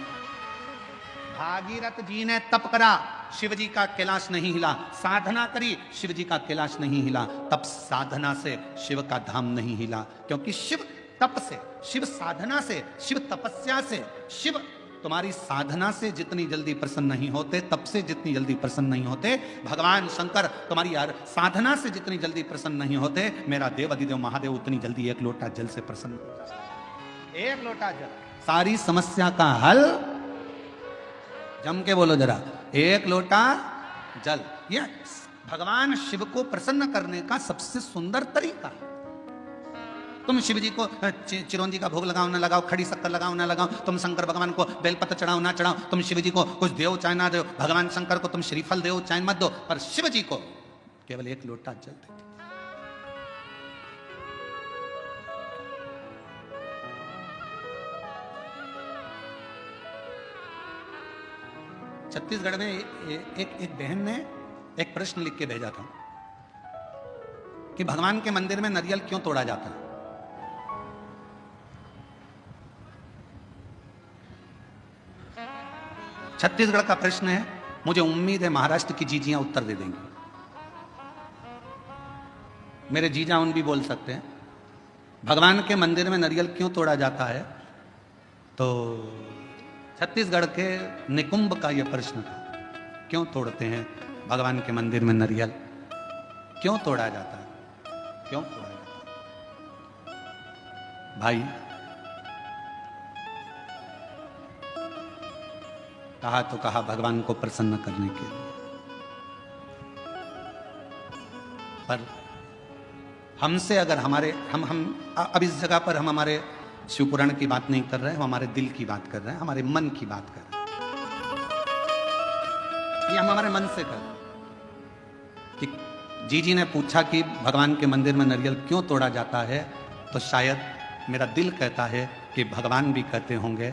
भागीरथ जी ने तप करा, शिव जी का कैलाश नहीं हिला, साधना करी, शिव जी का कैलाश नहीं हिला, तप साधना से शिव का धाम नहीं हिला, क्योंकि शिव तप से, शिव साधना से, शिव तपस्या से, शिव तुम्हारी साधना से जितनी जल्दी प्रसन्न नहीं होते, तप से जितनी जल्दी प्रसन्न नहीं होते, भगवान शंकर तुम्हारी साधना से जितनी जल्दी प्रसन्न नहीं होते, मेरा देव अधिदेव महादेव उतनी जल्दी एक लोटा जल से प्रसन्न हो जाता है। एक लोटा जल सारी समस्या का हल, जम के बोलो जरा, एक लोटा जल। ये भगवान शिव को प्रसन्न करने का सबसे सुंदर तरीका है। तुम शिव जी को चिरौंजी का भोग लगाओ ना लगाओ, खड़ी शक्कर लगाओ ना लगाओ, तुम शंकर भगवान को बेलपत्र चढ़ाओ ना चढ़ाओ, तुम शिव जी को कुछ दो चाहे ना दो, भगवान शंकर को तुम श्रीफल दो चाहे मत दो, पर शिव जी को केवल एक लोटा जल दे। छत्तीसगढ़ में एक बहन ने एक प्रश्न लिख के भेजा था कि भगवान के मंदिर में नारियल क्यों तोड़ा जाता है। छत्तीसगढ़ का प्रश्न है, मुझे उम्मीद है महाराष्ट्र की जीजियां उत्तर दे देंगी। मेरे जीजा उन भी बोल सकते हैं, भगवान के मंदिर में नारियल क्यों तोड़ा जाता है। तो छत्तीसगढ़ के निकुंभ का यह प्रश्न था, क्यों तोड़ते हैं भगवान के मंदिर में नारियल, क्यों तोड़ा जाता है, क्यों तोड़ा जाता है। भाई कहा तो कहा भगवान को प्रसन्न करने के लिए, पर हमसे अगर हमारे हम अब इस जगह पर हम हमारे शिव पुराण की बात नहीं कर रहे हैं, हम हमारे दिल की बात कर रहे हैं, हमारे मन की बात कर रहे हैं। ये हम हमारे मन से कर रहे हैं कि जीजी ने पूछा कि भगवान के मंदिर में नारियल क्यों तोड़ा जाता है, तो शायद मेरा दिल कहता है कि भगवान भी कहते होंगे,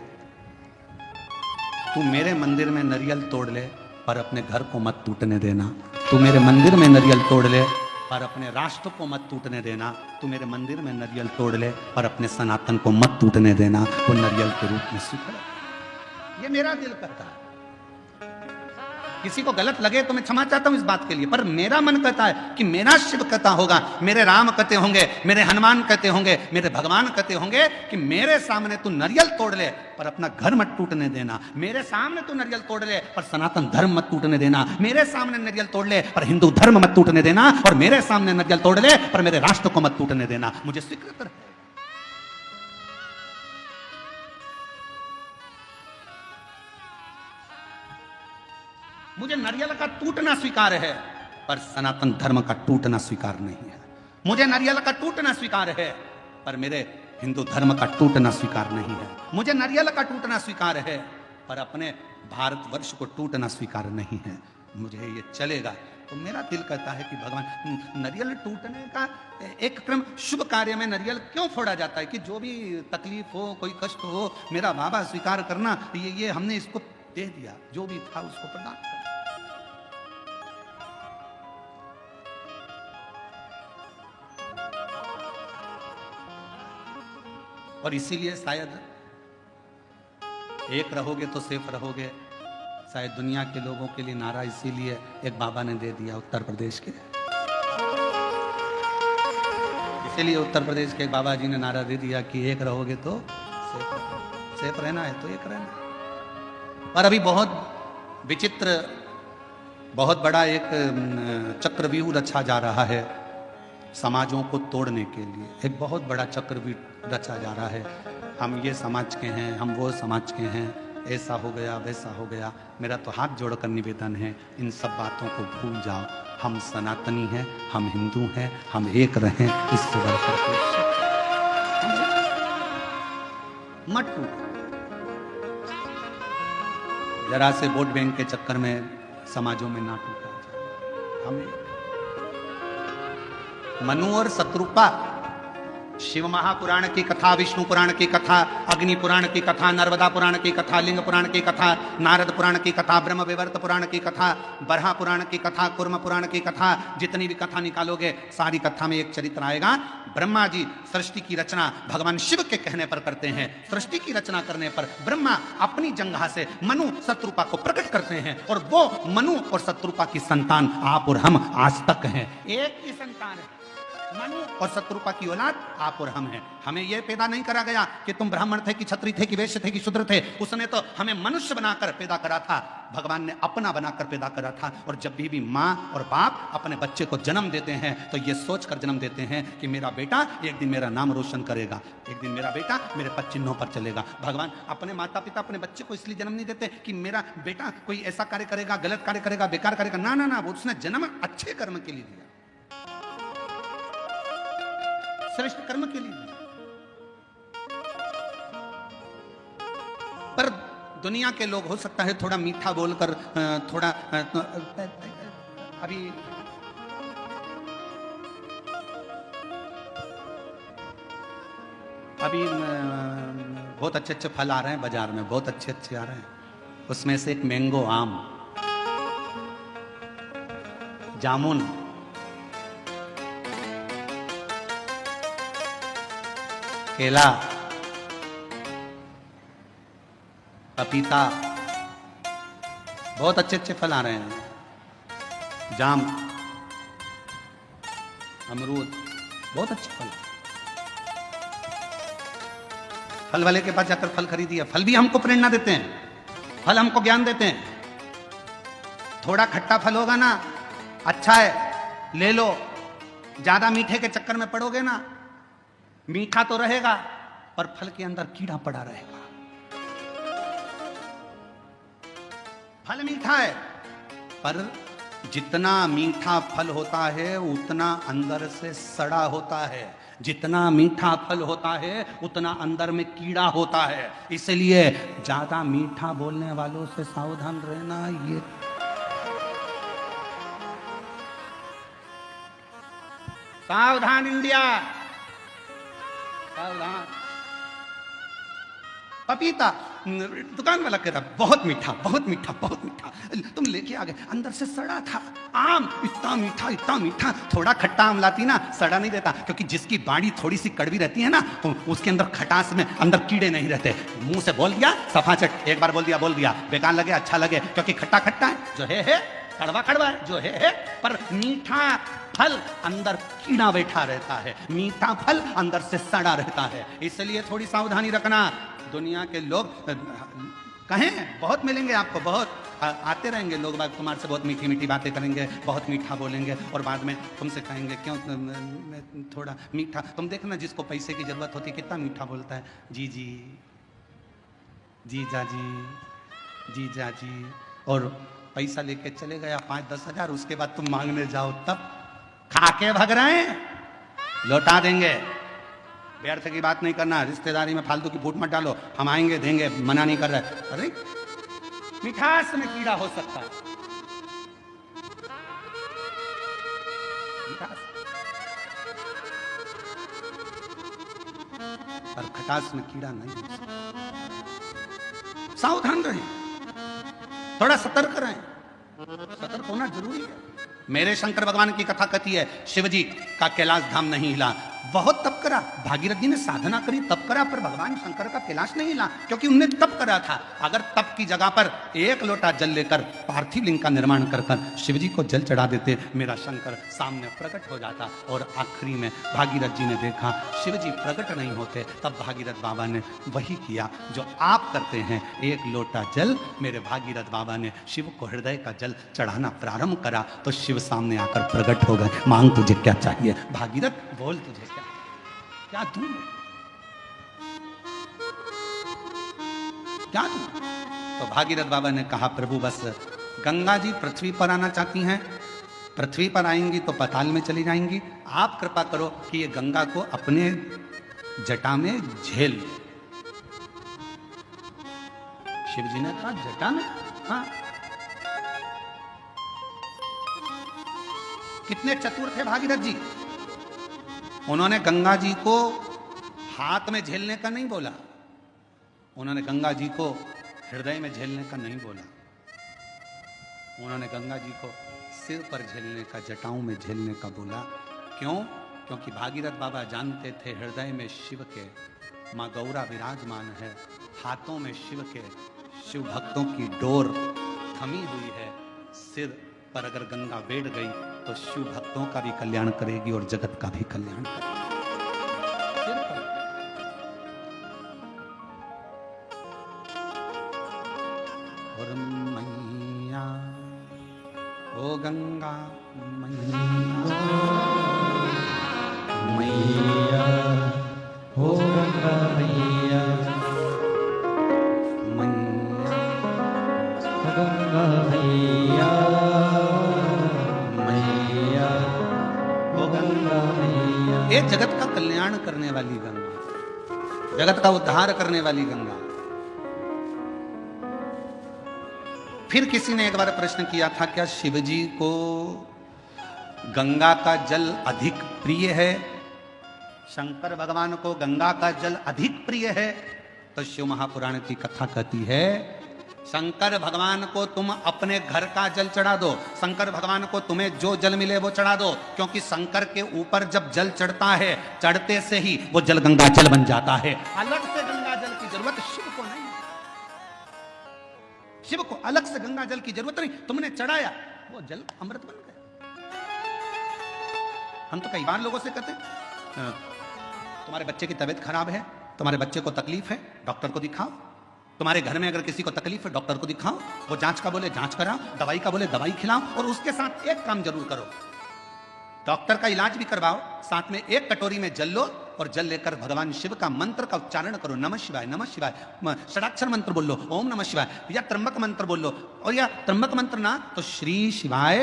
तू मेरे मंदिर में नारियल तोड़ ले पर अपने घर को मत टूटने देना, तू मेरे मंदिर में नारियल तोड़ ले पर अपने राष्ट्र को मत टूटने देना, तू मेरे मंदिर में नारियल तोड़ ले पर अपने सनातन को मत टूटने देना, वो नारियल के रूप में स्वीकार। ये मेरा दिल कहता है। किसी को गलत लगे तो मैं क्षमा चाहता हूं इस बात के लिए, पर मेरा मन कहता है कि मेरा शिव कहता होगा, मेरे राम कहते होंगे, मेरे हनुमान कहते होंगे, मेरे भगवान कहते होंगे कि मेरे सामने तू नारियल तोड़ ले पर अपना घर मत टूटने देना, मेरे सामने तू नारियल तोड़ ले पर सनातन धर्म मत टूटने देना, मेरे सामने नारियल तोड़ ले पर हिंदू धर्म मत टूटने देना, और मेरे सामने नारियल तोड़ ले पर मेरे राष्ट्र को मत टूटने देना। मुझे स्वीकृत है। मुझे नारियल का टूटना स्वीकार है पर सनातन धर्म का टूटना स्वीकार नहीं है। मुझे नारियल का टूटना स्वीकार है पर मेरे हिंदू धर्म का टूटना स्वीकार नहीं है। मुझे नारियल का टूटना स्वीकार है पर अपने भारतवर्ष को टूटना स्वीकार नहीं है। मुझे ये चलेगा। तो मेरा दिल कहता है कि भगवान, नारियल टूटने का एक क्रम, शुभ कार्य में नारियल क्यों फोड़ा जाता है कि जो भी तकलीफ हो, कोई कष्ट हो, मेरा बाबा स्वीकार करना, ये हमने इसको दे दिया, जो भी था उसको प्रदान कर। और इसीलिए शायद एक रहोगे तो सेफ रहोगे। शायद दुनिया के लोगों के लिए नारा इसीलिए एक बाबा ने दे दिया उत्तर प्रदेश के, इसीलिए उत्तर प्रदेश के एक बाबा जी ने नारा दे दिया कि एक रहोगे तो सेफ रहना है तो एक रहना। पर अभी बहुत विचित्र, बहुत बड़ा एक चक्रव्यूह रचा जा रहा है समाजों को तोड़ने के लिए। एक बहुत बड़ा चक्रव्यूह रचा जा रहा है। हम ये समाज के हैं, हम वो समाज के हैं, ऐसा हो गया वैसा हो गया। मेरा तो हाथ जोड़कर निवेदन है, इन सब बातों को भूल जाओ। हम सनातनी हैं, हम हिंदू हैं, हम एक रहें, इससे बढ़कर मत टूटो। जरा से वोट बैंक के चक्कर में समाजों में ना टूटा जाए। हमें मनु और शत्रुपा, शिव महापुराण की कथा, विष्णु पुराण की कथा, अग्नि पुराण की कथा, नर्मदा पुराण की कथा, लिंग पुराण की कथा, नारद पुराण की कथा, ब्रह्म विवर्त पुराण की कथा, बरहा पुराण की कथा, कुर्म पुराण की कथा, जितनी भी कथा निकालोगे सारी कथा में एक चरित्र आएगा। ब्रह्मा जी सृष्टि की रचना भगवान शिव के कहने पर करते हैं। सृष्टि की रचना करने पर ब्रह्मा अपनी जंघा से मनु शत्रुपा को प्रकट करते हैं और वो मनु और शत्रुपा की संतान आप और हम आज तक हैं। एक ही संतान है, मनु और शत्रुपा की औलाद आप और हम हैं। हमें यह पैदा नहीं करा गया कि तुम ब्राह्मण थे कि क्षत्रिय थे कि वैश्य थे कि शूद्र थे। उसने तो हमें मनुष्य बनाकर पैदा करा था, भगवान ने अपना बनाकर पैदा करा था। और जब भी माँ और बाप अपने बच्चे को जन्म देते हैं तो ये सोचकर जन्म देते हैं कि मेरा बेटा एक दिन मेरा नाम रोशन करेगा, एक दिन मेरा बेटा मेरे पद चिन्हों पर चलेगा। भगवान अपने माता पिता अपने बच्चे को इसलिए जन्म नहीं देते कि मेरा बेटा कोई ऐसा कार्य करेगा, गलत कार्य करेगा, बेकार करेगा। ना ना ना, वो उसने जन्म अच्छे कर्म के लिए दिया, श्रेष्ठ कर्म के लिए। पर दुनिया के लोग हो सकता है थोड़ा मीठा बोलकर थोड़ा अभी बहुत अच्छे अच्छे फल आ रहे हैं बाजार में, बहुत अच्छे अच्छे आ रहे हैं। उसमें से एक मैंगो, आम, जामुन, केला, पपीता, बहुत अच्छे अच्छे फल आ रहे हैं। जाम, अमरूद, बहुत अच्छे फल। फल वाले के पास जाकर फल खरीदिए। फल भी हमको प्रेरणा देते हैं, फल हमको ज्ञान देते हैं। थोड़ा खट्टा फल होगा ना, अच्छा है, ले लो। ज्यादा मीठे के चक्कर में पड़ोगे ना, मीठा तो रहेगा पर फल के अंदर कीड़ा पड़ा रहेगा। फल मीठा है पर जितना मीठा फल होता है उतना अंदर से सड़ा होता है। जितना मीठा फल होता है उतना अंदर में कीड़ा होता है। इसलिए ज्यादा मीठा बोलने वालों से सावधान रहना। ये सावधान इंडिया, सावधान। पपीता, दुकान वाला कह रहा बहुत मीठा, बहुत मीठा, बहुत मीठा। तुम लेके आ गए, अंदर से सड़ा था। आम इतना मीठा, इतना मीठा। थोड़ा खट्टा आम लाती ना, सड़ा नहीं देता, क्योंकि जिसकी बाड़ी थोड़ी सी कड़वी रहती है ना, उसके अंदर खटास में अंदर कीड़े नहीं रहते। मुंह से बोल दिया सफाचट, एक बार बोल दिया, बेकार लगे अच्छा लगे, क्योंकि खट्टा खट्टा है, जो है, कड़वा कड़वा है, जो है। पर मीठा फल अंदर कीड़ा बैठा रहता है, मीठा फल अंदर से सड़ा रहता है। इसलिए थोड़ी सावधानी रखना। दुनिया के लोग कहें बहुत मिलेंगे आपको, बहुत आते रहेंगे लोग बाग, तुम्हारे से बहुत मीठी मीठी बातें करेंगे, बहुत मीठा बोलेंगे और बाद में तुमसे कहेंगे क्यों थोड़ा मीठा। तुम देखना जिसको पैसे की जरूरत होती है कितना मीठा बोलता है, जी जी, जीजा जी, जीजा जी। और पैसा लेके चले गया 5-10 हजार, उसके बाद तुम मांगने जाओ तब खा के भग रहे हैं, लौटा देंगे। व्यर्थ की बात नहीं करना, रिश्तेदारी में फालतू की फूट मत डालो। हम आएंगे देंगे, मना नहीं कर रहे। अरे मिठास में कीड़ा हो सकता है, पर खटास में कीड़ा नहीं हो सकता। सावधान रहें, थोड़ा सतर्क रहें। सतर्क होना जरूरी है। मेरे शंकर भगवान की कथा कहती है शिवजी का कैलाश धाम नहीं हिला, बहुत तप करा, भागीरथ जी ने साधना करी, तप करा, पर भगवान शंकर का कैलाश नहीं हिला, क्योंकि उनने तप करा था। अगर तप की जगह पर एक लोटा जल लेकर पार्थिव लिंग का निर्माण कर शिव जी को जल चढ़ा देते, मेरा शंकर सामने प्रकट हो जाता। और आखिरी में भागीरथ जी ने देखा शिव जी प्रकट नहीं होते, तब भागीरथ बाबा ने वही किया जो आप करते हैं। एक लोटा जल मेरे भागीरथ बाबा ने शिव को हृदय का जल चढ़ाना प्रारंभ करा, तो शिव सामने आकर प्रकट हो गए। मांग तुझे क्या चाहिए भागीरथ, बोल तुझे क्या दूं, क्या दूं? तो भागीरथ बाबा ने कहा प्रभु बस गंगा जी पृथ्वी पर आना चाहती हैं, पृथ्वी पर आएंगी तो पाताल में चली जाएंगी, आप कृपा करो कि ये गंगा को अपने जटा में झेल। शिव जी ने कहा जटा में? हाँ। कितने चतुर थे भागीरथ जी, उन्होंने गंगा जी को हाथ में झेलने का नहीं बोला, उन्होंने गंगा जी को हृदय में झेलने का नहीं बोला, उन्होंने गंगा जी को सिर पर झेलने का, जटाओं में झेलने का बोला। क्यों? क्योंकि भागीरथ बाबा जानते थे हृदय में शिव के माँ गौरा विराजमान है, हाथों में शिव के शिव भक्तों की डोर थमी हुई है। सिर पर अगर गंगा बैठ गई तो शिव भक्तों का भी कल्याण करेगी और जगत का भी कल्याण करेगी। और मैया ओ गंगा मैया, मैया ओ गंगा मैया, मैया गंगा मैया, मैया ओ गंगा मैया। ये जगत का कल्याण करने वाली गंगा, जगत का उद्धार करने वाली गंगा। फिर किसी ने एक बार प्रश्न किया था, क्या शिवजी को गंगा का जल अधिक प्रिय है? शंकर भगवान को गंगा का जल अधिक प्रिय है? तो शिव महापुराण की कथा कहती है शंकर भगवान को तुम अपने घर का जल चढ़ा दो, शंकर भगवान को तुम्हें जो जल मिले वो चढ़ा दो, क्योंकि शंकर के ऊपर जब जल चढ़ता है, चढ़ते से ही वो जल गंगा जल बन जाता है। अलग से गंगा जल की जरूरत शिव को नहीं, शिव को अलग से गंगा जल की जरूरत नहीं। तुमने चढ़ाया वो जल अमृत बन गया। हम तो कई बार लोगों से कहते तुम्हारे बच्चे की तबीयत खराब है, तुम्हारे बच्चे को तकलीफ है, डॉक्टर को दिखाओ। तुम्हारे घर में अगर किसी को तकलीफ है, डॉक्टर को दिखाओ। वो जांच का बोले जांच कराओ, दवाई का बोले दवाई खिलाओ, और उसके साथ एक काम जरूर करो, डॉक्टर का इलाज भी करवाओ, साथ में एक कटोरी में जल लो और जल लेकर भगवान शिव का मंत्र का उच्चारण करो। नमः शिवाय, नमः शिवाय, षडाक्षर मंत्र बोल लो, ओम नमः शिवाय, या त्र्यंबक मंत्र बोल लो, और या त्र्यंबक मंत्र ना तो श्री शिवाय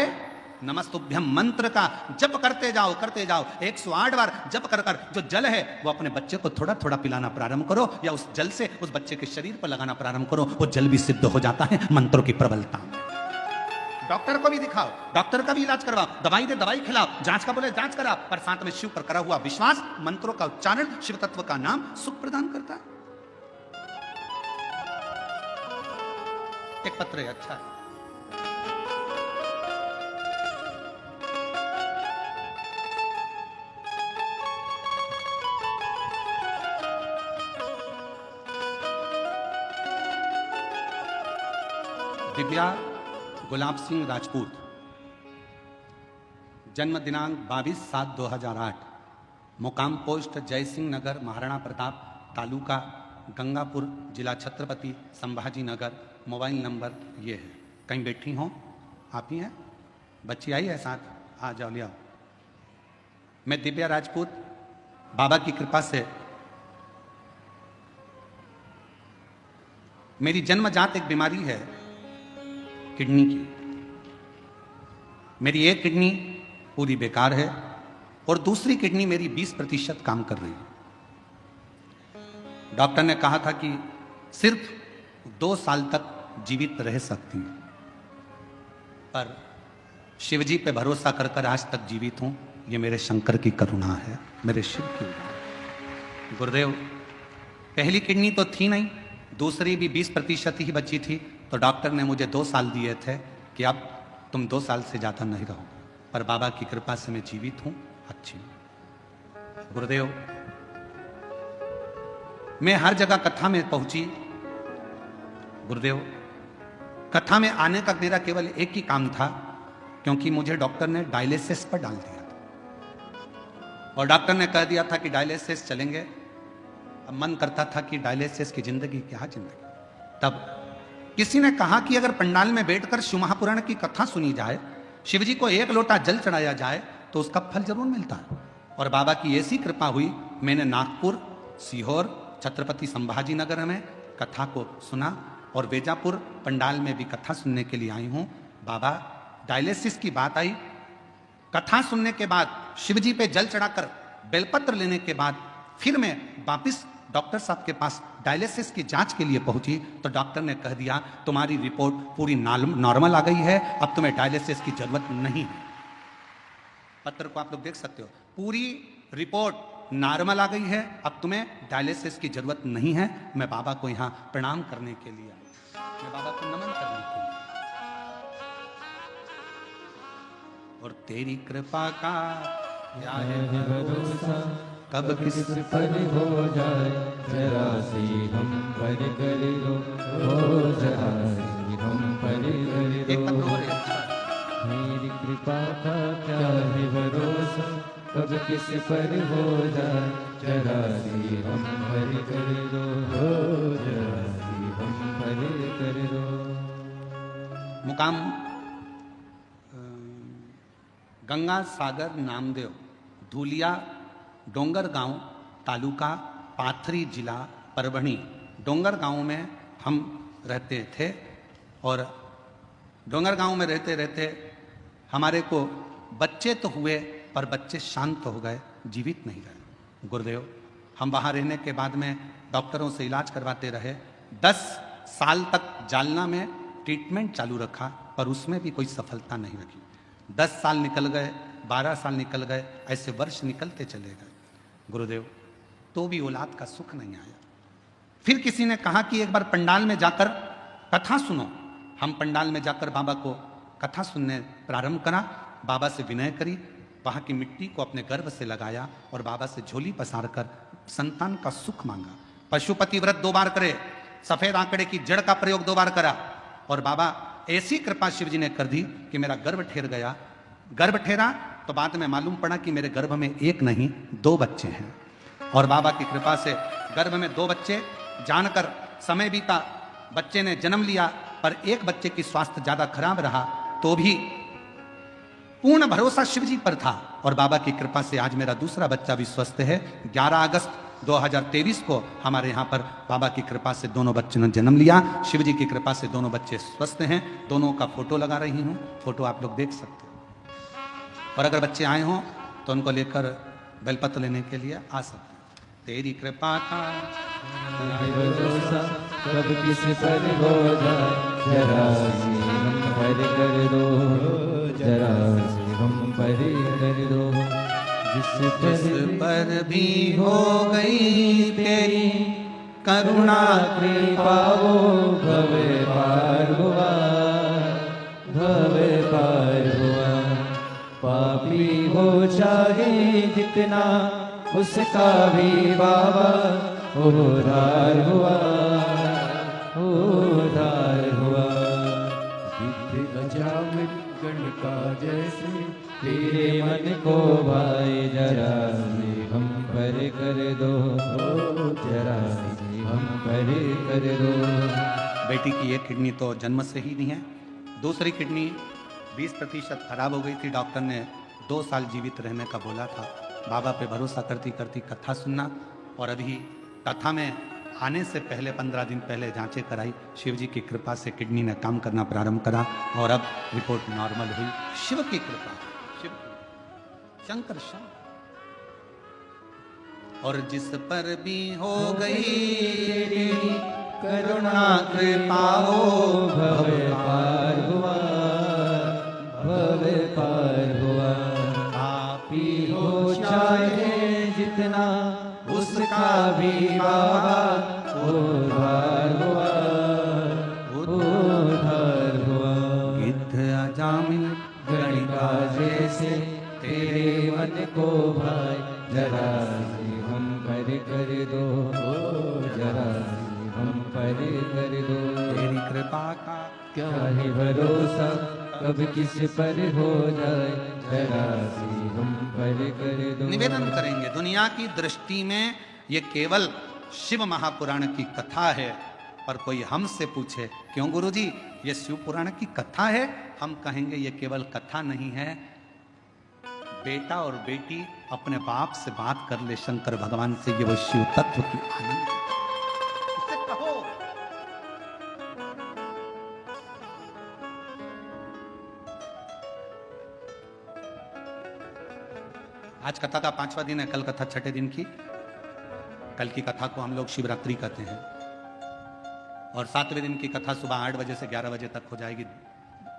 नमस्तुभ्यम मंत्र का जप करते जाओ, करते जाओ। 108 बार जप कर कर जो जल है वो अपने बच्चे को थोड़ा थोड़ा पिलाना प्रारंभ करो, या उस जल से उस बच्चे के शरीर पर लगाना प्रारंभ करो। वो जल भी सिद्ध हो जाता है मंत्रों की प्रबलता। डॉक्टर को भी दिखाओ, डॉक्टर का भी इलाज करवाओ, दवाई दे दवाई खिलाओ, जांच का बोले जांच करा, पर साथ में शिव पर करा हुआ विश्वास, मंत्रों का उच्चारण, शिव तत्व का नाम सुख प्रदान करता है। एक पत्र है, अच्छा है। दिव्या गुलाब सिंह राजपूत, जन्म दिनांक 22/7/2008, मुकाम पोस्ट जय सिंह नगर, महाराणा प्रताप, तालुका गंगापुर, जिला छत्रपति संभाजी नगर। मोबाइल नंबर ये है। कहीं बैठी हो आप ही हैं? बच्ची आई है साथ? आ जाओ, ले आओ। मैं दिव्या राजपूत, बाबा की कृपा से मेरी जन्मजात एक बीमारी है किडनी की। मेरी एक किडनी पूरी बेकार है और दूसरी किडनी मेरी 20% काम कर रही है। डॉक्टर ने कहा था कि सिर्फ 2 साल तक जीवित रह सकती है, पर शिवजी पे भरोसा कर कर आज तक जीवित हूं। ये मेरे शंकर की करुणा है, मेरे शिव की। गुरुदेव, पहली किडनी तो थी नहीं, दूसरी भी 20% ही बची थी, तो डॉक्टर ने मुझे 2 साल दिए थे कि अब तुम 2 साल से ज़्यादा नहीं रहो, पर बाबा की कृपा से मैं जीवित हूँ, अच्छी हूँ। गुरुदेव, मैं हर जगह कथा में पहुंची। गुरुदेव, कथा में आने का मेरा केवल एक ही काम था, क्योंकि मुझे डॉक्टर ने डायलिसिस पर डाल दिया था और डॉक्टर ने कह दिया था कि डायलिसिस चलेंगे। अब मन करता था कि डायलिसिस की जिंदगी क्या जिंदगी। तब किसी ने कहा कि अगर पंडाल में बैठकर शिव महापुराण की कथा सुनी जाए, शिव जी को एक लोटा जल चढ़ाया जाए, तो उसका फल जरूर मिलता है। और बाबा की ऐसी कृपा हुई, मैंने नागपुर, सीहोर, छत्रपति संभाजी नगर में कथा को सुना और बेजापुर पंडाल में भी कथा सुनने के लिए आई हूं। बाबा, डायलिसिस की बात आई, कथा सुनने के बाद शिव जी पे जल चढ़ाकर बेलपत्र लेने के बाद फिर मैं वापिस डॉक्टर साहब के पास डायलिसिस की जांच के लिए पहुंची, तो डॉक्टर ने कह दिया तुम्हारी रिपोर्ट पूरी नॉर्मल आ गई है, अब तुम्हें डायलिसिस की जरूरत नहीं है। पत्र को आप लोग देख सकते हो, पूरी रिपोर्ट नॉर्मल आ गई है, अब तुम्हें डायलिसिस की जरूरत नहीं है। मैं बाबा को यहाँ प्रणाम करने के लिए आया, मैं बाबा को नमन करने के लिए। और तेरी कृपा का क्या है भरोसा, कब किस पर हो जाए, जरा सी हम पर कर दो, हो जरा सी हम पर कर एक दो। पत्र और अच्छा मेरी कृपा का क्या है भरोसा, कब किस पर हो जाए, जरा सी हम पर कर दो, हो जरा सी हम पर कर दो। मुकाम गंगा सागर नामदेव, धूलिया डोंगर गांव, तालुका पाथरी, जिला परभणी। डोंगर गांव में हम रहते थे और डोंगर गांव में रहते रहते हमारे को बच्चे तो हुए पर बच्चे शांत हो गए, जीवित नहीं रहे। गुरुदेव, हम वहाँ रहने के बाद में डॉक्टरों से इलाज करवाते रहे। 10 साल तक जालना में ट्रीटमेंट चालू रखा, पर उसमें भी कोई सफलता नहीं रखी। 10 साल निकल गए, 12 साल निकल गए, ऐसे वर्ष निकलते चले गए। गुरुदेव, तो भी औलाद का सुख नहीं आया। फिर किसी ने कहा कि एक बार पंडाल में जाकर कथा सुनो। हम पंडाल में जाकर बाबा को कथा सुनने प्रारंभ करा, बाबा से विनय करी, वहाँ की मिट्टी को अपने गर्भ से लगाया और बाबा से झोली पसार कर संतान का सुख मांगा। पशुपति व्रत 2 बार करे, सफेद आंकड़े की जड़ का प्रयोग 2 बार करा और बाबा ऐसी कृपा शिव जी ने कर दी कि मेरा गर्भ ठहर गया। गर्भ ठहरा तो बाद में मालूम पड़ा कि मेरे गर्भ में 1 नहीं 2 बच्चे हैं। और बाबा की कृपा से गर्भ में 2 बच्चे, जानकर समय बीता, बच्चे ने जन्म लिया, पर एक बच्चे की स्वास्थ्य ज्यादा खराब रहा, तो भी पूर्ण भरोसा शिव जी पर था और बाबा की कृपा से आज मेरा दूसरा बच्चा भी स्वस्थ है। 11 अगस्त 2023 को हमारे यहाँ पर बाबा की कृपा से दोनों बच्चों ने जन्म लिया। शिव जी की कृपा से दोनों बच्चे स्वस्थ हैं। दोनों का फोटो लगा रही हूँ, फोटो आप लोग देख सकते हो। और अगर बच्चे आए हों तो उनको लेकर बेलपत्र लेने के लिए आ सकते हैं। तेरी कृपा का भरोसा, कब किस पर हो जाए, जरा सी हम पर कर दो, जरा सी हम पर कर दो। जिस पर भी हो गई तेरी करुणा कृपा, वो भव पार हुआ, भव पार हुआ। पापी हो चाहे जितना, उसका भी बाबा उद्धार हुआ, उद्धार हुआ। विधि अजामिल गण का जैसे, तेरे मन को भाई, जरा से हम पर कर दो, जरा से हम पर कर दो। बेटी की एक किडनी तो जन्म से ही नहीं है, दूसरी किडनी 20% खराब हो गई थी। डॉक्टर ने 2 साल जीवित रहने का बोला था। बाबा पे भरोसा करती करती कथा सुनना, और अभी कथा में आने से पहले 15 दिन पहले जांचें कराई। शिव जी की कृपा से किडनी ने काम करना प्रारंभ करा और अब रिपोर्ट नॉर्मल हुई। शिव की कृपा, शिव शंकर शंकर। और जिस पर भी हो गई करुणा कृपा, वो भव पार हुआ, भव पार हुआ। पापी हो चाहे जितना, उसका भी बाबा उद्धार हुआ, उद्धार हुआ। गिद्ध अजामिल गणिका जैसे, तेरे मन को भाई, जरा सी हम पर कर दो, जरा सी हम पर कर दो। तेरी कृपा का क्या ही भरोसा कब किस पर हो जाए, जरा सी हम पर कर दो। निवेदन करेंगे, दुनिया की दृष्टि में ये केवल शिव महापुराण की कथा है, पर कोई हमसे पूछे क्यों गुरुजी ये शिव पुराण की कथा है, हम कहेंगे ये केवल कथा नहीं है, बेटा और बेटी अपने बाप से बात कर ले शंकर भगवान से, ये वो शिव तत्व की आनंद है। इसे कहो। आज कथा का 5वां दिन है, कल कथा 6ठे दिन की। कल की कथा को हम लोग शिवरात्रि कहते हैं और 7वें दिन की कथा सुबह 8 बजे से 11 बजे तक हो जाएगी।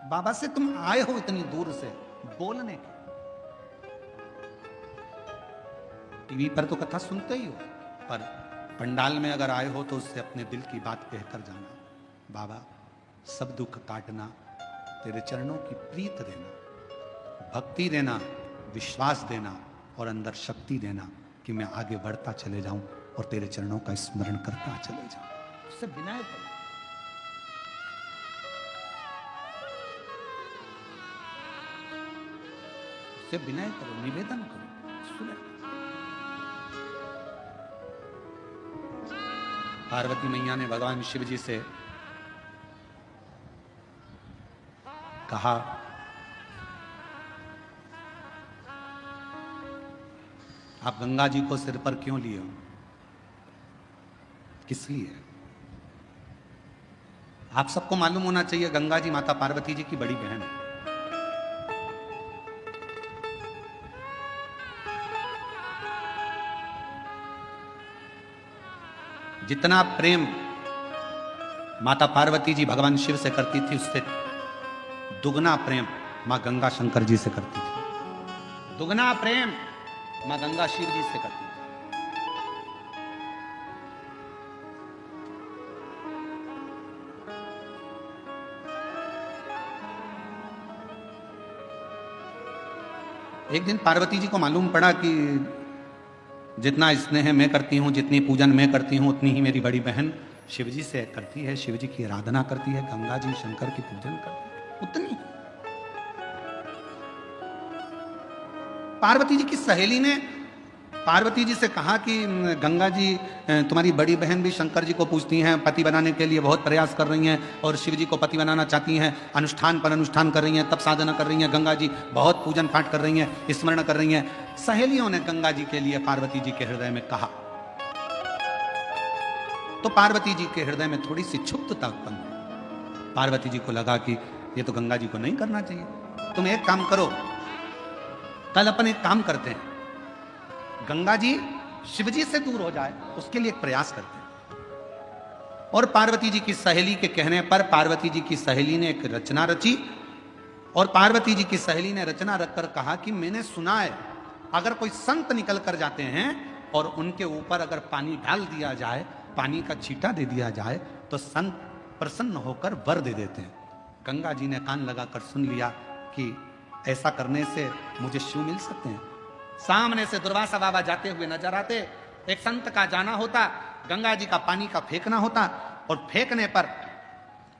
बाबा से तुम आए हो इतनी दूर से बोलने के, टीवी पर तो कथा सुनते ही हो, पर पंडाल में अगर आए हो तो उससे अपने दिल की बात कहकर जाना। बाबा सब दुख काटना, तेरे चरणों की प्रीत देना, भक्ति देना, विश्वास देना और अंदर शक्ति देना कि मैं आगे बढ़ता चले जाऊं और तेरे चरणों का स्मरण करता चले जाऊं। उससे विनय करो। उससे विनय करो, निवेदन करो, सुने। पार्वती मैया ने भगवान शिव जी से कहा, आप गंगा जी को सिर पर क्यों लिए हो, किस लिए? आप सबको मालूम होना चाहिए गंगा जी माता पार्वती जी की बड़ी बहन है। जितना प्रेम माता पार्वती जी भगवान शिव से करती थी, उससे दुगना प्रेम मां गंगा शंकर जी से करती थी। दुगना प्रेम मां गंगा शिव जी से करती थी। एक दिन पार्वती जी को मालूम पड़ा कि जितना स्नेह मैं करती हूँ, जितनी पूजन मैं करती हूँ, उतनी ही मेरी बड़ी बहन शिव जी से करती है, शिव जी की आराधना करती है, गंगा जी शंकर की पूजन करती है, उतनी। पार्वती जी की सहेली ने पार्वती जी से कहा कि गंगा जी तुम्हारी बड़ी बहन भी शंकर जी को पूजती हैं, पति बनाने के लिए बहुत प्रयास कर रही हैं और शिव जी को पति बनाना चाहती हैं, अनुष्ठान पर अनुष्ठान कर रही हैं, तप साधना कर रही हैं, गंगा जी बहुत पूजन पाठ कर रही हैं, स्मरण कर रही हैं। सहेलियों ने गंगा जी के लिए पार्वती जी के हृदय में कहा, तो पार्वती जी के हृदय में थोड़ी सी क्षुब्धता उत्पन्न हुई। पार्वती जी को लगा कि ये तो गंगा जी को नहीं करना चाहिए। तुम एक काम करो, कल अपन एक काम करते हैं, गंगा जी शिव जी से दूर हो जाए उसके लिए एक प्रयास करते हैं। और पार्वती जी की सहेली के कहने पर पार्वती जी की सहेली ने एक रचना रची और पार्वती जी की सहेली ने रचना रखकर कहा कि मैंने सुना है अगर कोई संत निकल कर जाते हैं और उनके ऊपर अगर पानी डाल दिया जाए, पानी का छींटा दे दिया जाए, तो संत प्रसन्न होकर वर दे देते हैं। गंगा जी ने कान लगाकर सुन लिया कि ऐसा करने से मुझे शिव मिल सकते हैं। सामने से दुर्वासा बाबा जाते हुए नजर आते, एक संत का जाना होता, गंगा जी का पानी का फेंकना होता और फेंकने पर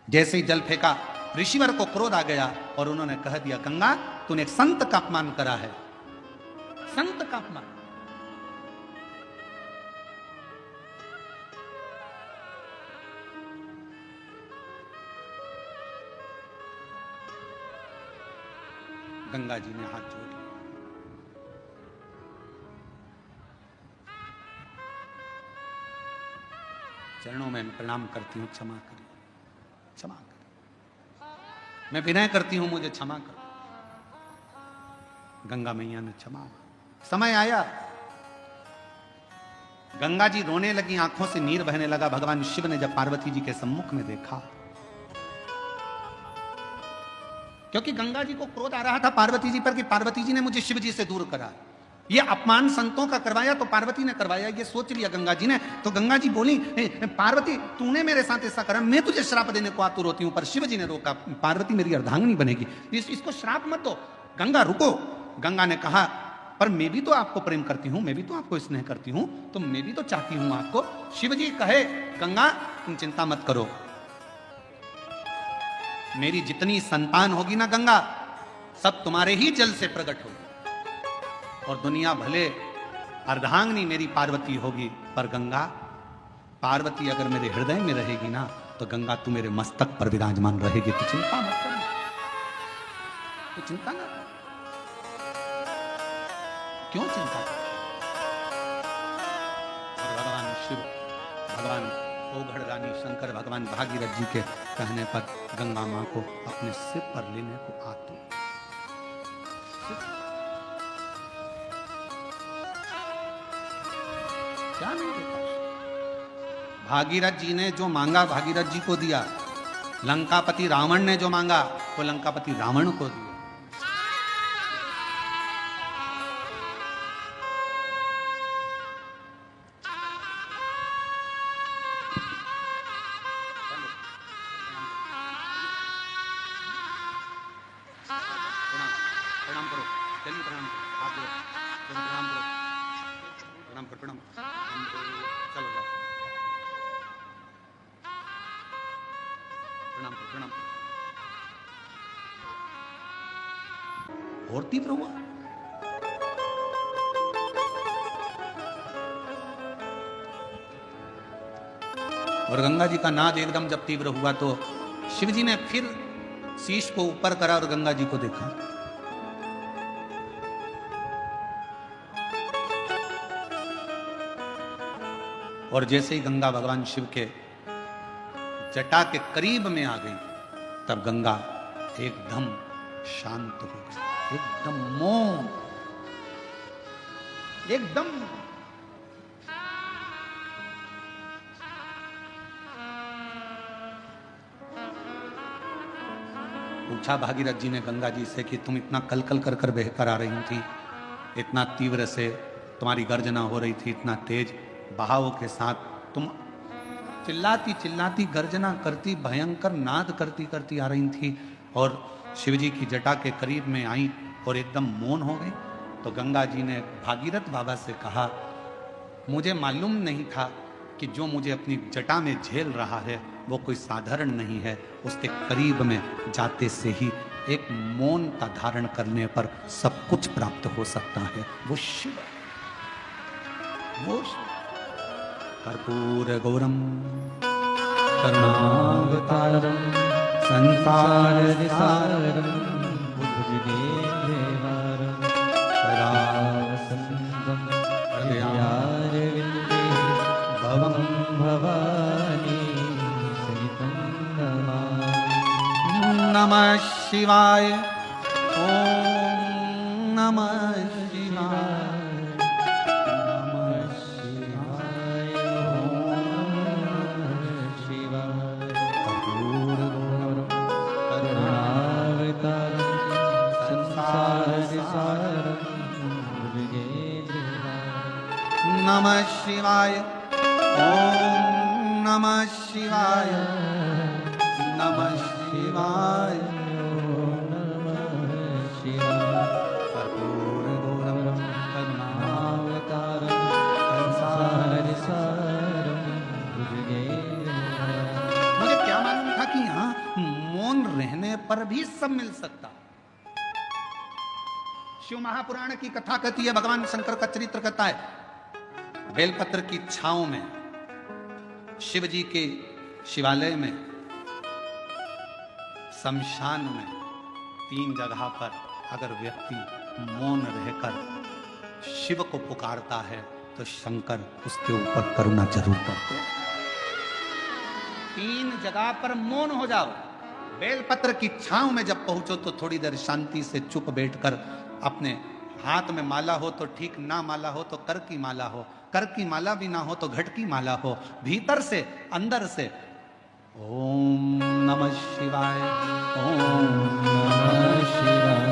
जैसे ही जल फेंका, ऋषिवर को क्रोध आ गया और उन्होंने कह दिया, गंगा तूने एक संत का अपमान करा है, संत का अपमान। गंगा जी ने हाथ जोड़ लिया, चरणों में प्रणाम करती हूं, क्षमा करिए, क्षमा करिए, मैं विनय करती हूं, मुझे क्षमा करो। गंगा मैया ने क्षमा। समय आया, गंगा जी रोने लगी, आंखों से नीर बहने लगा। भगवान शिव ने जब पार्वती जी के सम्मुख में देखा, क्योंकि गंगा जी को क्रोध आ रहा था पार्वती जी पर कि पार्वती जी ने मुझे शिव जी से दूर करा, ये अपमान संतों का करवाया तो पार्वती ने करवाया, ये सोच लिया गंगा जी ने। तो गंगा जी बोली, पार्वती तूने मेरे साथ ऐसा करा, मैं तुझे श्राप देने को आतुर होती हूं, पर शिव जी ने रोका, पार्वती मेरी अर्धांगिनी बनेगी, इसको श्राप मत दो, गंगा रुको। गंगा ने कहा पर मैं भी तो आपको प्रेम करती हूं, मैं भी तो आपको स्नेह करती हूं, तो मैं भी तो चाहती हूं आपको। शिव जी कहे, गंगा तुम चिंता मत करो, मेरी जितनी संतान होगी ना गंगा, सब तुम्हारे ही जल से प्रकट होगी। और दुनिया भले अर्धांगिनी मेरी पार्वती होगी, पर गंगा पार्वती अगर मेरे हृदय में रहेगी ना, तो गंगा तू मेरे मस्तक पर विराजमान रहेगी। तो चिंता मत कर, तो चिंता ना कर। क्यों चिंता कर? और भगवान शिव, भगवान ओघड़ रानी शंकर, भगवान भागीरथ जी के कहने पर गंगा मां को अपने सिर पर लेने को आतुर। क्या नहीं देता? भागीरथ जी ने जो मांगा भागीरथ जी को दिया, लंकापति रावण ने जो मांगा वो लंकापति रावण को दिया। प्रणाम करो, चलिए प्रणाम करो, हाथ जोड़ो, प्रणाम करो, प्रणाम करो, प्रणाम चलो जाओ, प्रणाम करो, प्रणाम करो। और तीव्र हुआ। और गंगा जी का नाद एकदम जब तीव्र हुआ तो शिव जी ने फिर शीश को ऊपर करा और गंगा जी को देखा। और जैसे ही गंगा भगवान शिव के जटा के करीब में आ गई, तब गंगा एकदम शांत हो गई, एकदम मौन, एकदम। पूछा भागीरथ जी ने गंगा जी से कि तुम इतना कल कल कर कर बहकर आ रही थी, इतना तीव्र से तुम्हारी गर्जना हो रही थी, इतना तेज बहाव के साथ तुम चिल्लाती चिल्लाती गर्जना करती, भयंकर नाद करती करती आ रही थी, और शिवजी की जटा के करीब में आई और एकदम मौन हो गई। तो गंगा जी ने भागीरथ बाबा से कहा, मुझे मालूम नहीं था कि जो मुझे अपनी जटा में झेल रहा है वो कोई साधारण नहीं है। उसके करीब में जाते से ही एक मौनता धारण करने पर सब कुछ प्राप्त हो सकता है। वो शिव, वो शिव। कर्पूर गौरम करुणावतारम संसार संसारसारम भुजगेन्द्रहारम सदावसंतं हृदयारविन्दे भवं भवानी सहितं नमामि। नमः शिवाय, ओम नमः शिवाय, नमः शिवाय, ओम शिवाय। कर्पूर गौरम करुणावतारं संसारसारं भुजगेन्द्रहारं नमः शिवाय, ओम नमः शिवाय, नमः शिवाय, कर्पूर गौरम करुणावतारं संसारसारं भुजगेन्द्रहारं। मुझे क्या मालूम था कि यहाँ मौन रहने पर भी सब मिल सकता। शिव महापुराण की कथा कहती है, भगवान शंकर का चरित्र कहता है, बेलपत्र की छांव में शिव जी के शिवालय में, शमशान में 3 जगह पर अगर व्यक्ति मौन रहकर शिव को पुकारता है तो शंकर उसके ऊपर करुणा जरूर करते हैं। 3 जगह पर मौन हो जाओ। बेलपत्र की छांव में जब पहुंचो तो थोड़ी देर शांति से चुप बैठकर, अपने हाथ में माला हो तो ठीक, ना माला हो तो कर की माला हो, कर की माला भी ना हो तो घट की माला हो, भीतर से अंदर से ओम नमः शिवाय, ओम नमः शिवाय,